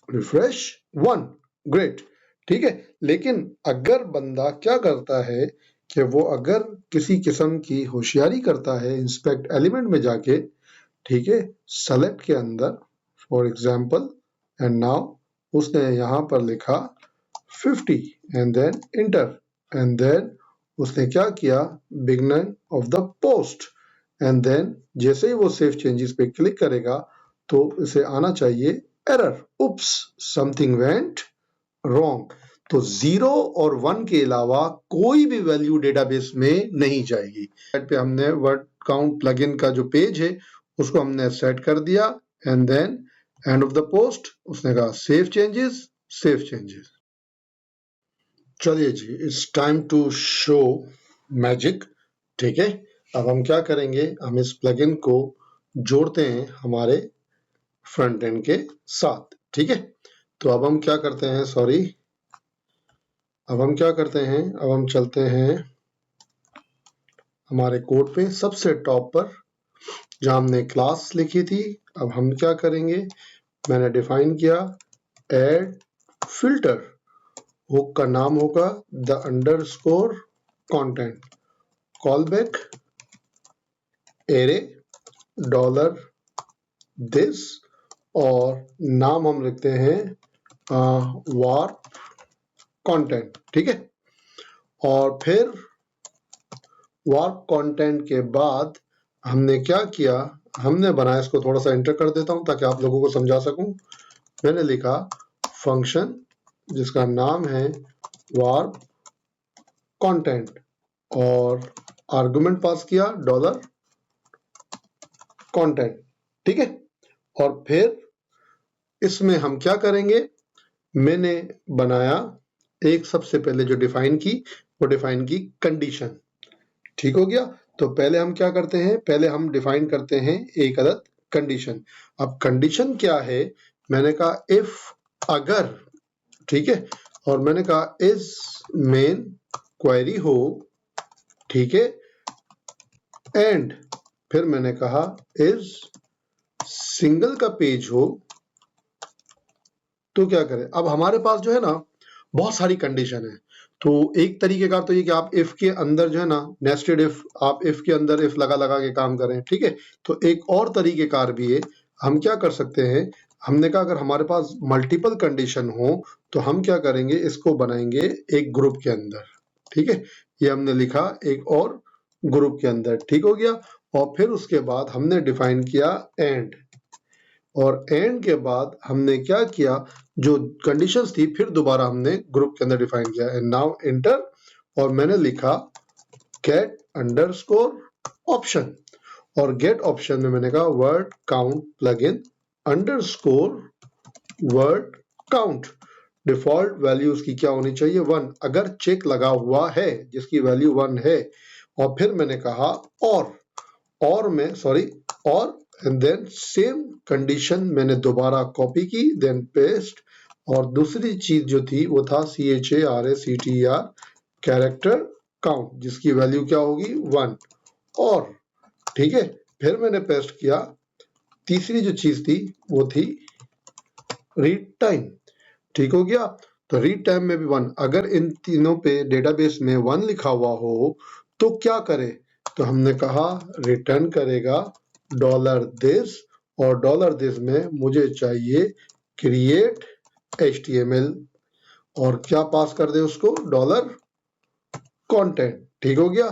refresh 1, great, ठीक है। लेकिन अगर बंदा क्या करता है कि वो अगर किसी किस्म की होशियारी करता है इंस्पेक्ट एलिमेंट में जाके, ठीक है, सेलेक्ट के अंदर फॉर एग्जांपल, एंड नाउ उसने यहां पर लिखा 50 and then enter and then उसने क्या किया, beginner of the post and then जैसे ही वो सेव चेंजेस पे क्लिक करेगा तो इसे आना चाहिए एरर, उप्स समथिंग वेंट रॉन्ग। तो 0 और 1 के अलावा कोई भी वैल्यू डेटाबेस में नहीं जाएगी। पे हमने वर्ड काउंट प्लगइन का जो पेज है उसको हमने सेट कर दिया and then end of the post उसने कहा सेव चेंजेस, सेव चेंजेस। चलिए जी, it's time to show magic. ठीक है, अब हम क्या करेंगे, हम इस प्लगइन को जोड़ते हैं हमारे फ्रंट एंड के साथ। ठीक है, तो अब हम क्या करते हैं, अब हम चलते हैं हमारे कोड पे सबसे टॉप पर जहां हमने क्लास लिखी थी। अब हम क्या करेंगे, मैंने डिफाइन किया एड फिल्टर, हुक का नाम होगा the underscore content, call back array dollar this और नाम हम लिखते हैं वार कंटेंट। ठीक है, और फिर वार्प कंटेंट के बाद हमने क्या किया, हमने बनाया, इसको थोड़ा सा एंटर कर देता हूं ताकि आप लोगों को समझा सकूं। मैंने लिखा फंक्शन जिसका नाम है वार्प कंटेंट और आर्गुमेंट पास किया डॉलर कंटेंट। ठीक है, और फिर इसमें हम क्या करेंगे, मैंने बनाया एक सबसे पहले जो डिफाइन की वो डिफाइन की कंडीशन। ठीक हो गया, तो पहले हम क्या करते हैं, पहले हम डिफाइन करते हैं एक अदद कंडीशन। अब कंडीशन क्या है, मैंने कहा इफ अगर, ठीक है, और मैंने कहा इज मेन क्वेरी हो, ठीक है, एंड फिर मैंने कहा इज सिंगल का पेज हो तो क्या करें। अब हमारे पास जो है ना बहुत सारी कंडीशन है, तो एक तरीके का तो ये कि आप इफ के अंदर जो है ना नेस्टेड इफ, आप इफ के अंदर इफ लगा लगा के काम करें। ठीक है, तो एक और तरीकेकार भी है, हम क्या कर सकते हैं, हमने कहा अगर हमारे पास मल्टीपल कंडीशन हो तो हम क्या करेंगे, इसको बनाएंगे एक ग्रुप के अंदर। ठीक है, ये हमने लिखा एक और ग्रुप के अंदर। ठीक हो गया, और फिर उसके बाद हमने डिफाइन किया एंड, और एंड के बाद हमने क्या किया, जो कंडीशंस थी फिर दोबारा हमने ग्रुप के अंदर डिफाइन किया एंड नाउ एंटर, और मैंने लिखा गेट अंडरस्कोर ऑप्शन, और गेट ऑप्शन में मैंने कहा word count plugin underscore word count, default value उसकी क्या होनी चाहिए 1, अगर चेक लगा हुआ है जिसकी वैल्यू 1 है। और फिर मैंने कहा और में सॉरी और एंड देन सेम कंडीशन मैंने दोबारा कॉपी की देन पेस्ट, और दूसरी चीज जो थी वो था CHARACTER कैरेक्टर काउंट जिसकी वैल्यू क्या होगी 1, और ठीक है, फिर मैंने पेस्ट किया। तीसरी जो चीज थी वो थी रीड टाइम। ठीक हो गया, तो रीड टाइम में भी 1, अगर इन तीनों पे डेटाबेस में 1 लिखा हुआ हो तो क्या करे, तो हमने कहा रिटर्न करेगा डॉलर दिस, और डॉलर दिस में मुझे चाहिए क्रिएट HTML, और क्या पास कर दे उसको डॉलर कंटेंट। ठीक हो गया,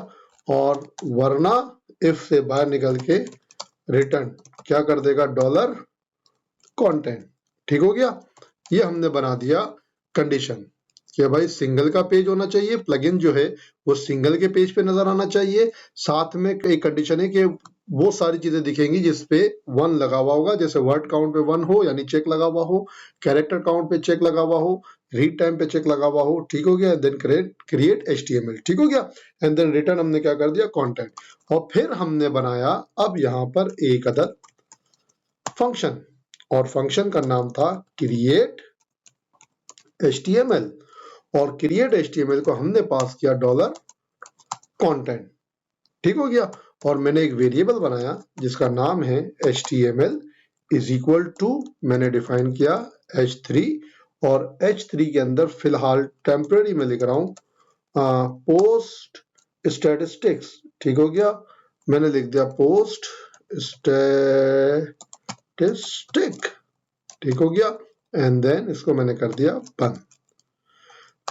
और वरना इफ से बाहर निकल के रिटर्न क्या कर देगा डॉलर कंटेंट। ठीक हो गया, ये हमने बना दिया कंडीशन कि भाई सिंगल का पेज होना चाहिए, प्लगइन जो है वो सिंगल के पेज पे नजर आना चाहिए। साथ में एक कंडीशन है कि वो सारी चीजें दिखेंगी जिसपे 1 लगा हुआ होगा, जैसे वर्ड काउंट पे 1 हो यानी चेक लगा हुआ हो, कैरेक्टर काउंट पे चेक लगा हुआ हो, रीड टाइम पे चेक लगा हुआ हो। ठीक हो गया, देन क्रिएट HTML। ठीक हो गया, एंड देन रिटर्न हमने क्या कर दिया कंटेंट, और फिर हमने बनाया अब यहाँ पर एक अदर फंक्शन, और फंक्शन का नाम था क्रिएट HTML, और क्रिएट HTML को हमने पास किया डॉलर कंटेंट। ठीक हो गया, और मैंने एक वेरिएबल बनाया जिसका नाम है HTML इज इक्वल टू, मैंने डिफाइन किया H3, और H3 के अंदर फिलहाल टेम्पररी में लिख रहा हूं पोस्ट स्टैटिस्टिक्स। ठीक हो गया, मैंने लिख दिया पोस्ट स्टैटिस्टिक। ठीक हो गया, एंड देन इसको मैंने कर दिया बंद।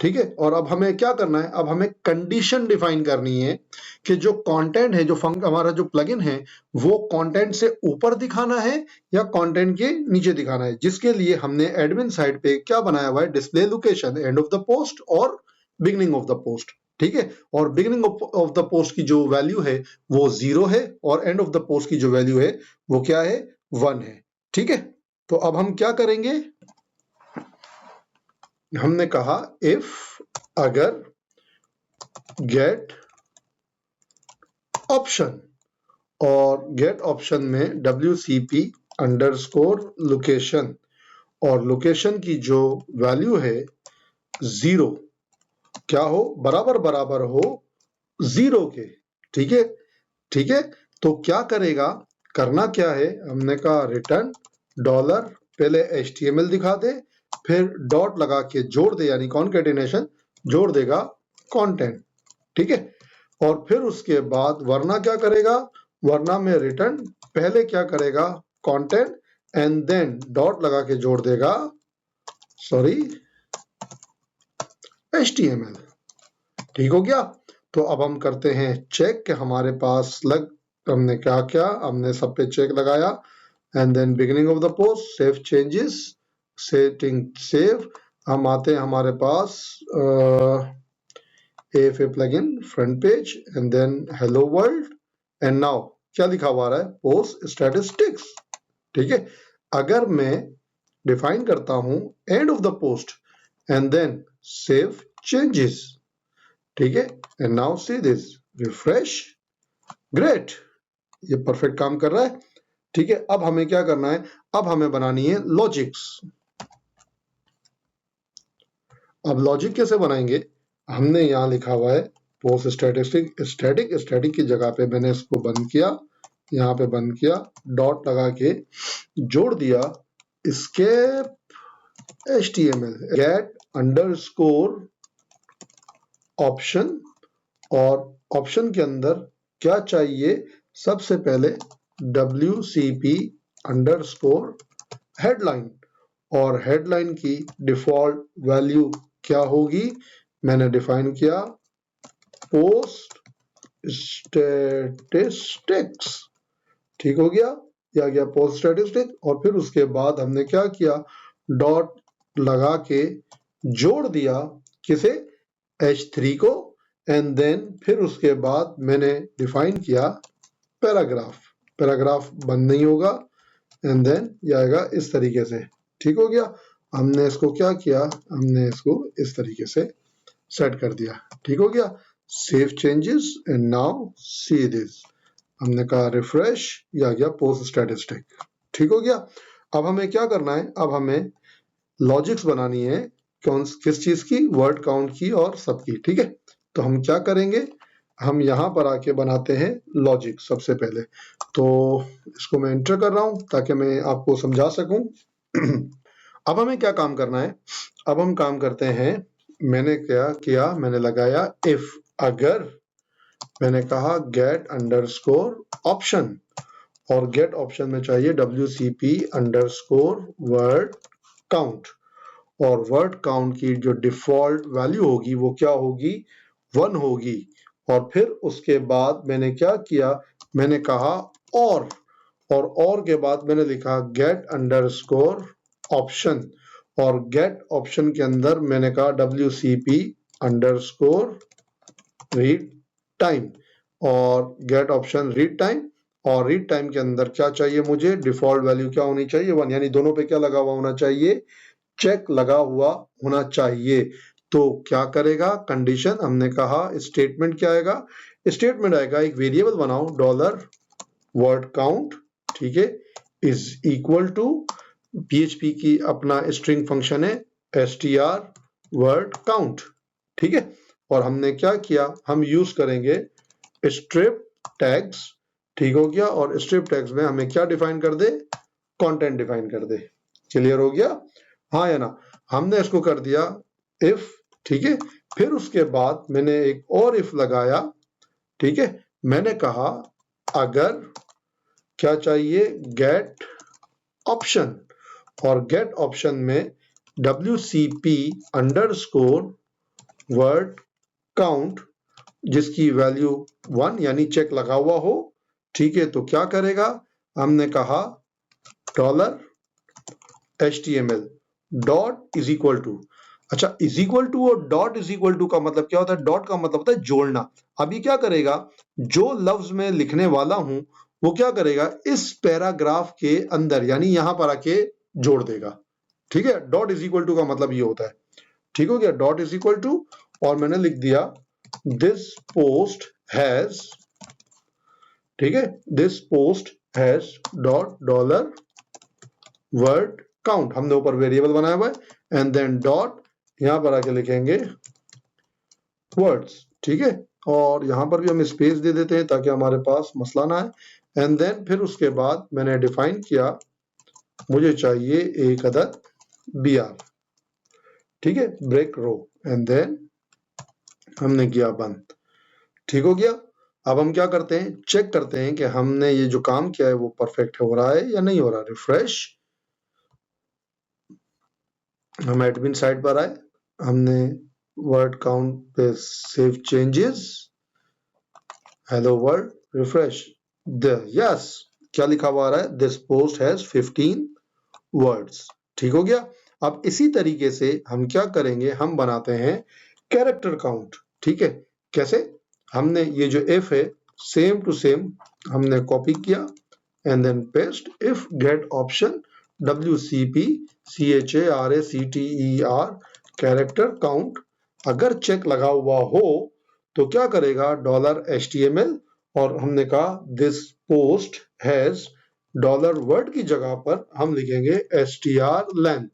ठीक है। और अब हमें क्या करना है, अब हमें कंडीशन डिफाइन करनी है कि जो कंटेंट है, जो हमारा जो प्लगइन है, वो कंटेंट से ऊपर दिखाना है या कंटेंट के नीचे दिखाना है, जिसके लिए हमने एडमिन साइड पे क्या बनाया हुआ है, display location and of the post और बिगनिंग ऑफ द पोस्ट। ठीक है। और बिगनिंग ऑफ द पोस्ट की जो वैल्यू है वो 0 है और एंड ऑफ द पोस्ट की जो वैल्यू है वो क्या है, 1 है। ठीक है। तो अब हम क्या करेंगे, हमने कहा इफ अगर गेट ऑप्शन, और गेट ऑप्शन में WCP अंडरस्कोर लोकेशन, और लोकेशन की जो वैल्यू है 0 क्या हो, बराबर बराबर हो 0 के। ठीक है। ठीक है। तो क्या करेगा, करना क्या है, हमने कहा रिटर्न डॉलर, पहले HTML दिखा दे, फिर डॉट लगा के जोड़ दे, यानी कॉन्केटिनेशन जोड़ देगा कंटेंट। ठीक है। और फिर उसके बाद वरना क्या करेगा, वरना में रिटर्न पहले क्या करेगा, कंटेंट एंड देन डॉट लगा के जोड़ देगा, सॉरी, HTML। ठीक हो गया। तो अब हम करते हैं चेक कि हमारे पास हमने क्या क्या, हमने सब पे चेक लगाया and then beginning of the post, save changes, setting save. हम आते हैं हमारे पास AFA plugin front page and then hello world and now क्या लिखा हुआ है, पोस्ट स्टैटिस्टिक्स। ठीक है। अगर मैं डिफाइन करता हूं end of the post and then save changes, ठीक है, and now see this, refresh, great, ये परफेक्ट काम कर रहा है। ठीक है। अब हमें क्या करना है, अब हमें बनानी है लॉजिक्स। अब लॉजिक कैसे बनाएंगे, हमने यहां लिखा हुआ है पोस्ट स्टैटिस्टिक, स्टैटिक, स्टैटिक की जगह पे मैंने इसको बंद किया, यहाँ पे बंद किया, डॉट लगा के जोड़ दिया escape HTML get underscore option, और ऑप्शन के अंदर क्या चाहिए, सबसे पहले WCP अंडरस्कोर हेडलाइन, और हेडलाइन की डिफॉल्ट वैल्यू क्या होगी, मैंने डिफाइन किया पोस्ट स्टैटिस्टिक्स। ठीक हो गया, या गया पोस्ट स्टैटिस्टिक। और फिर उसके बाद हमने क्या किया, डॉट लगा के जोड़ दिया किसे, H3 को, एंड देन फिर उसके बाद मैंने डिफाइन किया पैराग्राफ। पैराग्राफ बंद नहीं होगा एंड देन ये आएगा इस तरीके से। ठीक हो गया। हमने इसको क्या किया, हमने इसको इस तरीके से सेट कर दिया। ठीक हो गया। Save changes and now see this, हमने कहा रिफ्रेश, या गया पोस्ट स्टैटिस्टिक। ठीक हो गया। अब हमें क्या करना है, अब हमें लॉजिक्स बनानी है, किस चीज की, वर्ड काउंट की और सबकी। ठीक है। तो हम क्या करेंगे, हम यहां पर आके बनाते हैं लॉजिक सबसे पहले। तो इसको मैं एंटर कर रहा हूं ताकि मैं आपको समझा सकूं। अब हमें क्या काम करना है, अब हम काम करते हैं, मैंने क्या किया, मैंने लगाया इफ अगर, मैंने कहा गेट अंडरस्कोर ऑप्शन, और गेट ऑप्शन में चाहिए WCP अंडरस्कोर वर्ड काउंट, और वर्ड काउंट की जो डिफॉल्ट वैल्यू होगी वो क्या होगी, 1 होगी। और फिर उसके बाद मैंने क्या किया, मैंने कहा और के बाद मैंने लिखा गेट अंडरस्कोर ऑप्शन, और गेट ऑप्शन के अंदर मैंने कहा WCP अंडरस्कोर रीड टाइम, और गेट ऑप्शन रीड टाइम, और रीड टाइम के अंदर क्या चाहिए मुझे, डिफॉल्ट वैल्यू क्या होनी चाहिए, 1, यानी दोनों पे क्या लगा हुआ होना चाहिए, चेक लगा हुआ होना चाहिए। तो क्या करेगा, कंडीशन, हमने कहा स्टेटमेंट क्या आएगा, स्टेटमेंट आएगा एक वेरिएबल बनाओ डॉलर वर्ड काउंट, ठीक है, इज इक्वल टू PHP की अपना स्ट्रिंग फंक्शन है str वर्ड काउंट। ठीक है। और हमने क्या किया, हम यूज करेंगे स्ट्रिप टैग्स। ठीक हो गया। और स्ट्रिप टैग्स में हमें क्या डिफाइन कर दे, कंटेंट डिफाइन कर दे। क्लियर हो गया, हाँ या ना, हमने इसको कर दिया इफ। ठीक है। फिर उसके बाद मैंने एक और इफ लगाया। ठीक है। मैंने कहा अगर क्या चाहिए, गेट ऑप्शन, और गेट ऑप्शन में WCP अंडरस्कोर वर्ड काउंट जिसकी वैल्यू 1 यानी चेक लगा हुआ हो, ठीक है, तो क्या करेगा, हमने कहा $HTML dot is equal to, अच्छा इज इक्वल टू और डॉट इज इक्वल टू का मतलब क्या होता है, डॉट का मतलब होता है जोड़ना। अब ये क्या करेगा, जो लफ्ज मैं लिखने वाला हूं वो क्या करेगा, इस पैराग्राफ के अंदर यानी यहां पर आके जोड़ देगा, ठीक है। डॉट इज इक्वल टू का मतलब ये होता है, ठीक हो गया, डॉट इज इक्वल टू, और मैंने लिख दिया दिस पोस्ट हैज, ठीक है, this post has dot dollar word count, हमने ऊपर वेरिएबल बनाया हुआ है, एंड देन डॉट यहां पर आके लिखेंगे वर्ड्स, ठीक है, और यहां पर भी हम स्पेस दे देते हैं ताकि हमारे पास मसला ना आए। एंड देन फिर उसके बाद मैंने डिफाइन किया, मुझे चाहिए एक अदद br, ठीक है, ब्रेक रो, एंड देन हमने किया बंद, ठीक हो गया। अब हम क्या करते हैं, चेक करते हैं कि हमने ये जो काम किया है वो परफेक्ट हो रहा है या नहीं हो रहा। रिफ्रेश, हम एडमिन साइड पर आए, हमने वर्ड काउंट पे save changes, hello world, refresh, yes, क्या लिखा हुआ आ रहा है, दिस पोस्ट हैज 15 वर्ड्स, ठीक हो गया। अब इसी तरीके से हम क्या करेंगे, हम बनाते हैं कैरेक्टर काउंट, ठीक है, कैसे, हमने ये जो इफ है सेम टू सेम हमने कॉपी किया, and then paste if get option WCP CHARACTER character count, अगर चेक लगा हुआ हो तो क्या करेगा, $HTML, और हमने कहा this post has dollar word की जगह पर हम लिखेंगे str लेंथ,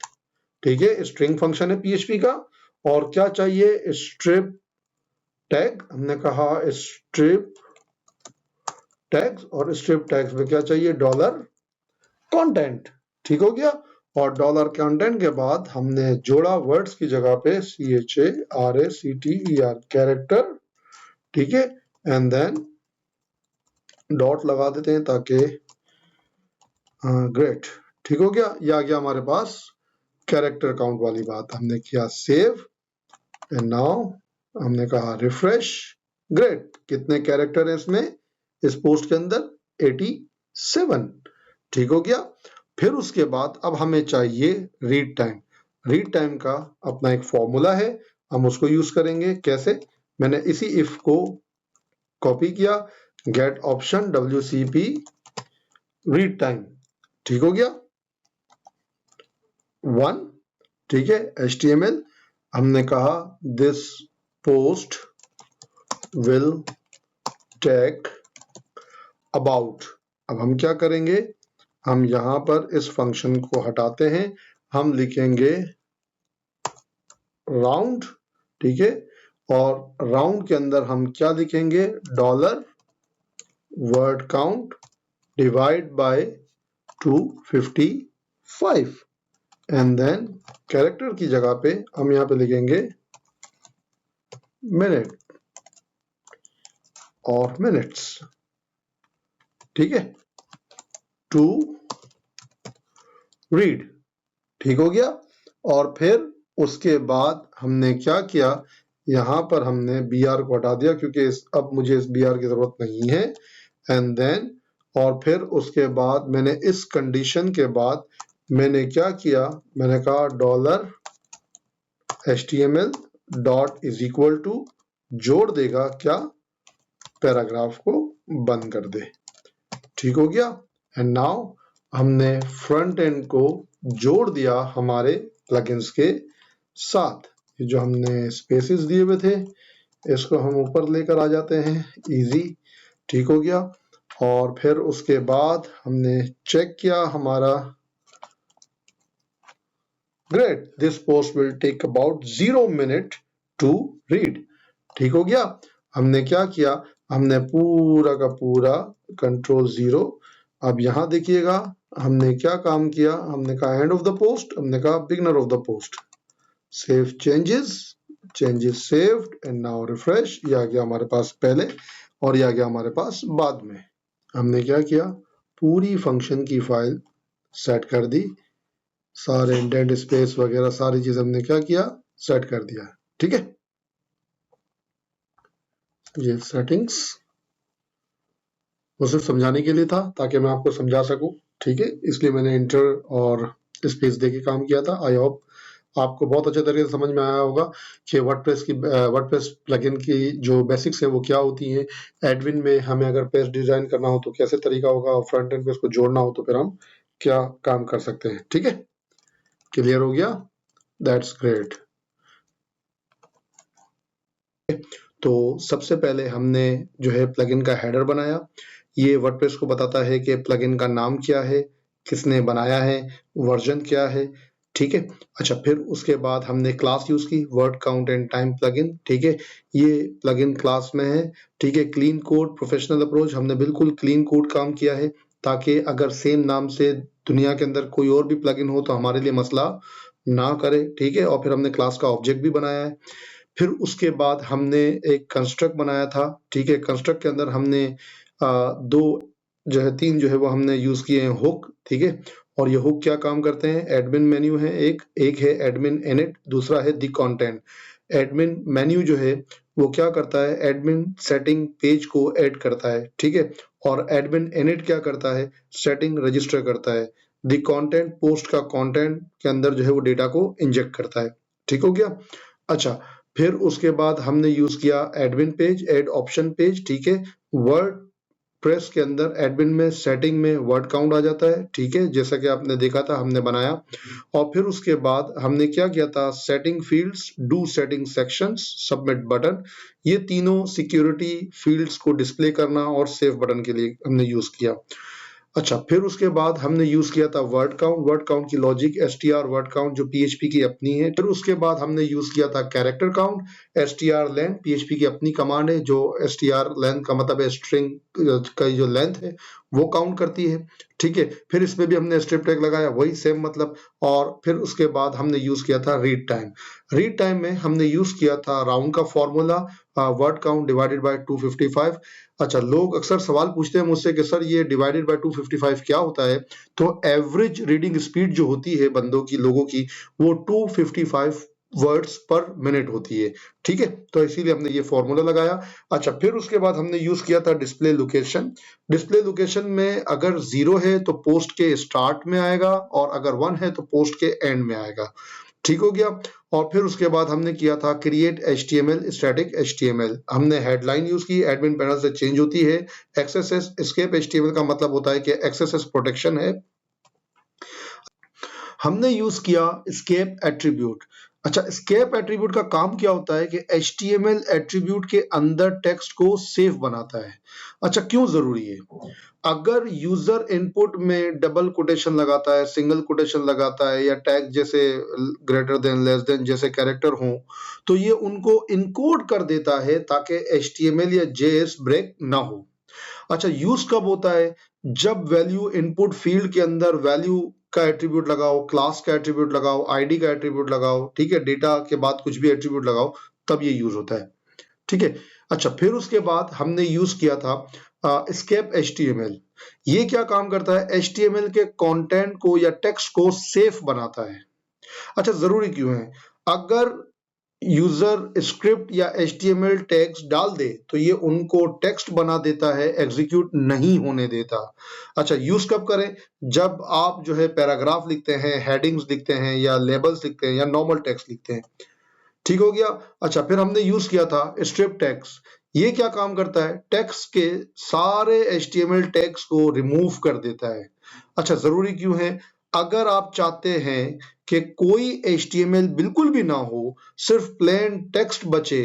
ठीक है, स्ट्रिंग फंक्शन है PHP का, और क्या चाहिए, स्ट्रिप टैग, हमने कहा स्ट्रिप टैग्स, और स्ट्रिप टैग्स में क्या चाहिए, डॉलर कंटेंट, ठीक हो गया। और डॉलर कंटेंट के बाद हमने जोड़ा वर्ड्स की जगह पे CHARACTER कैरेक्टर, ठीक है, एंड देन डॉट लगा देते हैं ताकि, ग्रेट, ठीक हो गया, ये आ गया हमारे पास कैरेक्टर काउंट वाली बात, हमने किया सेव, एंड नाउ हमने कहा रिफ्रेश, ग्रेट, कितने कैरेक्टर हैं इसमें, इस पोस्ट के अंदर 87, ठीक हो गया। फिर उसके बाद अब हमें चाहिए रीड टाइम, रीड टाइम का अपना एक फॉर्मूला है, हम उसको यूज करेंगे, कैसे, मैंने इसी इफ को कॉपी किया, get option WCP read time, ठीक हो गया 1, ठीक है, HTML, हमने कहा this post will take about, अब हम क्या करेंगे, हम यहां पर इस फंक्शन को हटाते हैं, हम लिखेंगे राउंड, ठीक है, और राउंड के अंदर हम क्या लिखेंगे, dollar word count divide by 255, and then character की जगह पे हम यहां पे लिखेंगे मिनट और मिनट्स, ठीक है, टू रीड, ठीक हो गया। और फिर उसके बाद हमने क्या किया, यहां पर हमने br को हटा दिया क्योंकि अब मुझे इस br की जरूरत नहीं है, एंड देन, और फिर उसके बाद मैंने इस कंडीशन के बाद मैंने क्या किया, मैंने कहा $HTML dot is equal to, जोड़ देगा क्या, पैराग्राफ को बंद कर दे, ठीक हो गया। एंड नाउ हमने फ्रंट एंड को जोड़ दिया हमारे प्लगइन्स के साथ, ये जो हमने स्पेसेस दिए हुए थे इसको हम ऊपर लेकर आ जाते हैं, इजी, ठीक हो गया। और फिर उसके बाद हमने चेक किया हमारा, great, this post will take about 0 minute to read, ठीक हो गया। हमने क्या किया, हमने पूरा का पूरा Ctrl+0, अब यहां देखिएगा हमने क्या काम किया, हमने कहा एंड ऑफ द पोस्ट, हमने कहा beginner of the post, save changes, changes saved, and now refresh, ये आ गया हमारे पास पहले और ये आ गया हमारे पास बाद में। हमने क्या किया, पूरी फंक्शन की फाइल सेट कर दी, सारे इंडेंट स्पेस वगैरह सारी चीज हमने क्या किया, सेट कर दिया, ठीक है। ये सेटिंग्स वो सिर्फ समझाने के लिए था ताकि मैं आपको समझा सकूं, ठीक है, इसलिए मैंने इंटर और स्पेस दे के काम किया था। आई होप आपको बहुत अच्छे तरीके से समझ में आया होगा कि वर्डप्रेस प्लगइन की जो बेसिक्स है वो क्या होती हैं। एडमिन में हमें अगर पेज डिजाइन करना हो तो कैसे तरीका होगा, और फ्रंट एंड पे उसको जोड़ना हो तो फिर हम क्या काम कर सकते हैं। ठीक है, क्लियर हो गया? That's great. तो सबसे पहले हमने जो है प्लगइन का हेडर बनाया। ये वर्डप्रेस को बताता है कि प्लगइन का नाम क्या है, किसने बनाया है, वर्जन क्या है, ठीक है। अच्छा, फिर उसके बाद हमने क्लास यूज की, word count and time plugin, ठीक है। ये प्लगइन क्लास में है, ठीक है। क्लीन कोड, प्रोफेशनल अप्रोच, हमने बिल्कुल क्लीन कोड काम किया है ताकि अगर सेम नाम से दुनिया के अंदर कोई और भी प्लगइन हो तो हमारे लिए मसला ना करे, ठीक है। और फिर हमने क्लास का ऑब्जेक्ट भी बनाया है। फिर उसके बाद हमने एक कंस्ट्रक्ट बनाया था, ठीक है। कंस्ट्रक्ट के अंदर हमने दो जो है, तीन जो है वो हमने यूज किए हैं हुक, ठीक है। और ये हुक क्या काम करते हैं, एडमिन मेन्यू है एक है एडमिन इनिट, दूसरा है दी कंटेंट। एडमिन मेन्यू जो है वो क्या करता है, एडमिन सेटिंग पेज को ऐड करता है, ठीक है। और एडमिन इनिट क्या करता है, सेटिंग रजिस्टर करता है। दी कंटेंट पोस्ट का कंटेंट के अंदर जो है वो डेटा को इंजेक्ट करता है, ठीक हो गया। अच्छा, फिर उसके बाद हमने यूज किया admin page, add option page, ठीक है। वर्ड प्रेस के अंदर एडमिन में सेटिंग में वर्ड काउंट आ जाता है, ठीक है, जैसा कि आपने देखा था हमने बनाया। और फिर उसके बाद हमने क्या किया था, setting fields, do setting sections, submit button, ये तीनों सिक्योरिटी फील्ड्स को डिस्प्ले करना और सेव बटन के लिए हमने यूज किया। अच्छा, फिर उसके बाद हमने यूज किया था वर्ड काउंट की लॉजिक str वर्ड काउंट जो PHP की अपनी है। फिर उसके बाद हमने यूज किया था character count str length, PHP की अपनी कमांड है जो str लेंथ का मतलब है स्ट्रिंग का जो लेंथ है वो काउंट करती है, ठीक है। फिर इसमें भी हमने स्ट्रिप टैग लगाया, वही सेम मतलब। और फिर उसके बाद हमने यूज किया था रीड टाइम। रीड टाइम में हमने यूज किया था राउंड का formula, word count divided by 255। अच्छा, लोग अक्सर सवाल पूछते हैं मुझसे कि सर ये डिवाइडेड बाय 255 क्या होता है। तो एवरेज रीडिंग स्पीड जो होती है बंदों की, लोगों की, वो 255 वर्ड्स पर मिनट होती है, ठीक है। तो इसीलिए हमने ये फॉर्मूला लगाया। अच्छा, फिर उसके बाद हमने यूज किया था डिस्प्ले लोकेशन। डिस्प्ले लोकेशन में अगर 0 है तो पोस्ट के स्टार्ट में आएगा, और अगर 1 है तो पोस्ट के एंड में आएगा, ठीक हो गया। और फिर उसके बाद हमने किया था क्रिएट HTML स्टैटिक HTML। हमने हेडलाइन यूज की, एडमिन पैनल से चेंज होती है। XSS एस्केप HTML का मतलब होता है कि XSS प्रोटेक्शन है। हमने यूज किया escape एट्रीब्यूट। अच्छा, escape एट्रीब्यूट का काम क्या होता है कि HTML एट्रीब्यूट के अंदर टेक्स्ट को सेफ बनाता है। अच्छा, क्यों जरूरी है? अगर यूजर इनपुट में डबल कोटेशन लगाता है, सिंगल कोटेशन लगाता है, या टैग जैसे ग्रेटर देन, लेस देन जैसे कैरेक्टर हो, तो ये उनको इनकोड कर देता है ताकि HTML या JS ब्रेक ना हो। अच्छा, यूज कब होता है? जब वैल्यू इनपुट फील्ड के अंदर वैल्यू का एट्रीब्यूट लगाओ, क्लास का एट्रीब्यूट लगाओ, आईडी का एट्रीब्यूट लगाओ, ठीक है, डेटा के बाद कुछ भी एट्रीब्यूट लगाओ, तब ये यूज होता है, ठीक है। अच्छा, फिर उसके बाद हमने यूज किया था escape HTML। ये क्या काम करता है, HTML के कंटेंट को या टेक्स्ट को सेफ बनाता है। अच्छा, जरूरी क्यों है? अगर यूजर स्क्रिप्ट या HTML टैग्स डाल दे तो ये उनको टेक्स्ट बना देता है, एग्जीक्यूट नहीं होने देता। अच्छा, यूज कब करें? जब आप जो है पैराग्राफ लिखते हैं, हेडिंग्स लिखते हैं, या लेबल्स लिखते हैं, या नॉर्मल टेक्स्ट लिखते हैं, ठीक हो गया। अच्छा, फिर हमने यूज किया था स्ट्रिप टैग्स। ये क्या काम करता है, टेक्स्ट के सारे HTML टैग्स को रिमूव कर देता है। अच्छा, जरूरी क्यों है? अगर आप चाहते हैं कि कोई HTML बिल्कुल भी ना हो, सिर्फ प्लेन टेक्स्ट बचे,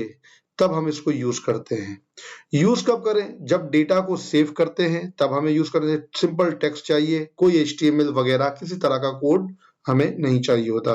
तब हम इसको यूज करते हैं। यूज कब करें? जब डेटा को सेव करते हैं तब हमें यूज करते हैं। सिंपल टेक्स्ट चाहिए, कोई HTML वगैरह किसी तरह का कोड हमें नहीं चाहिए होता।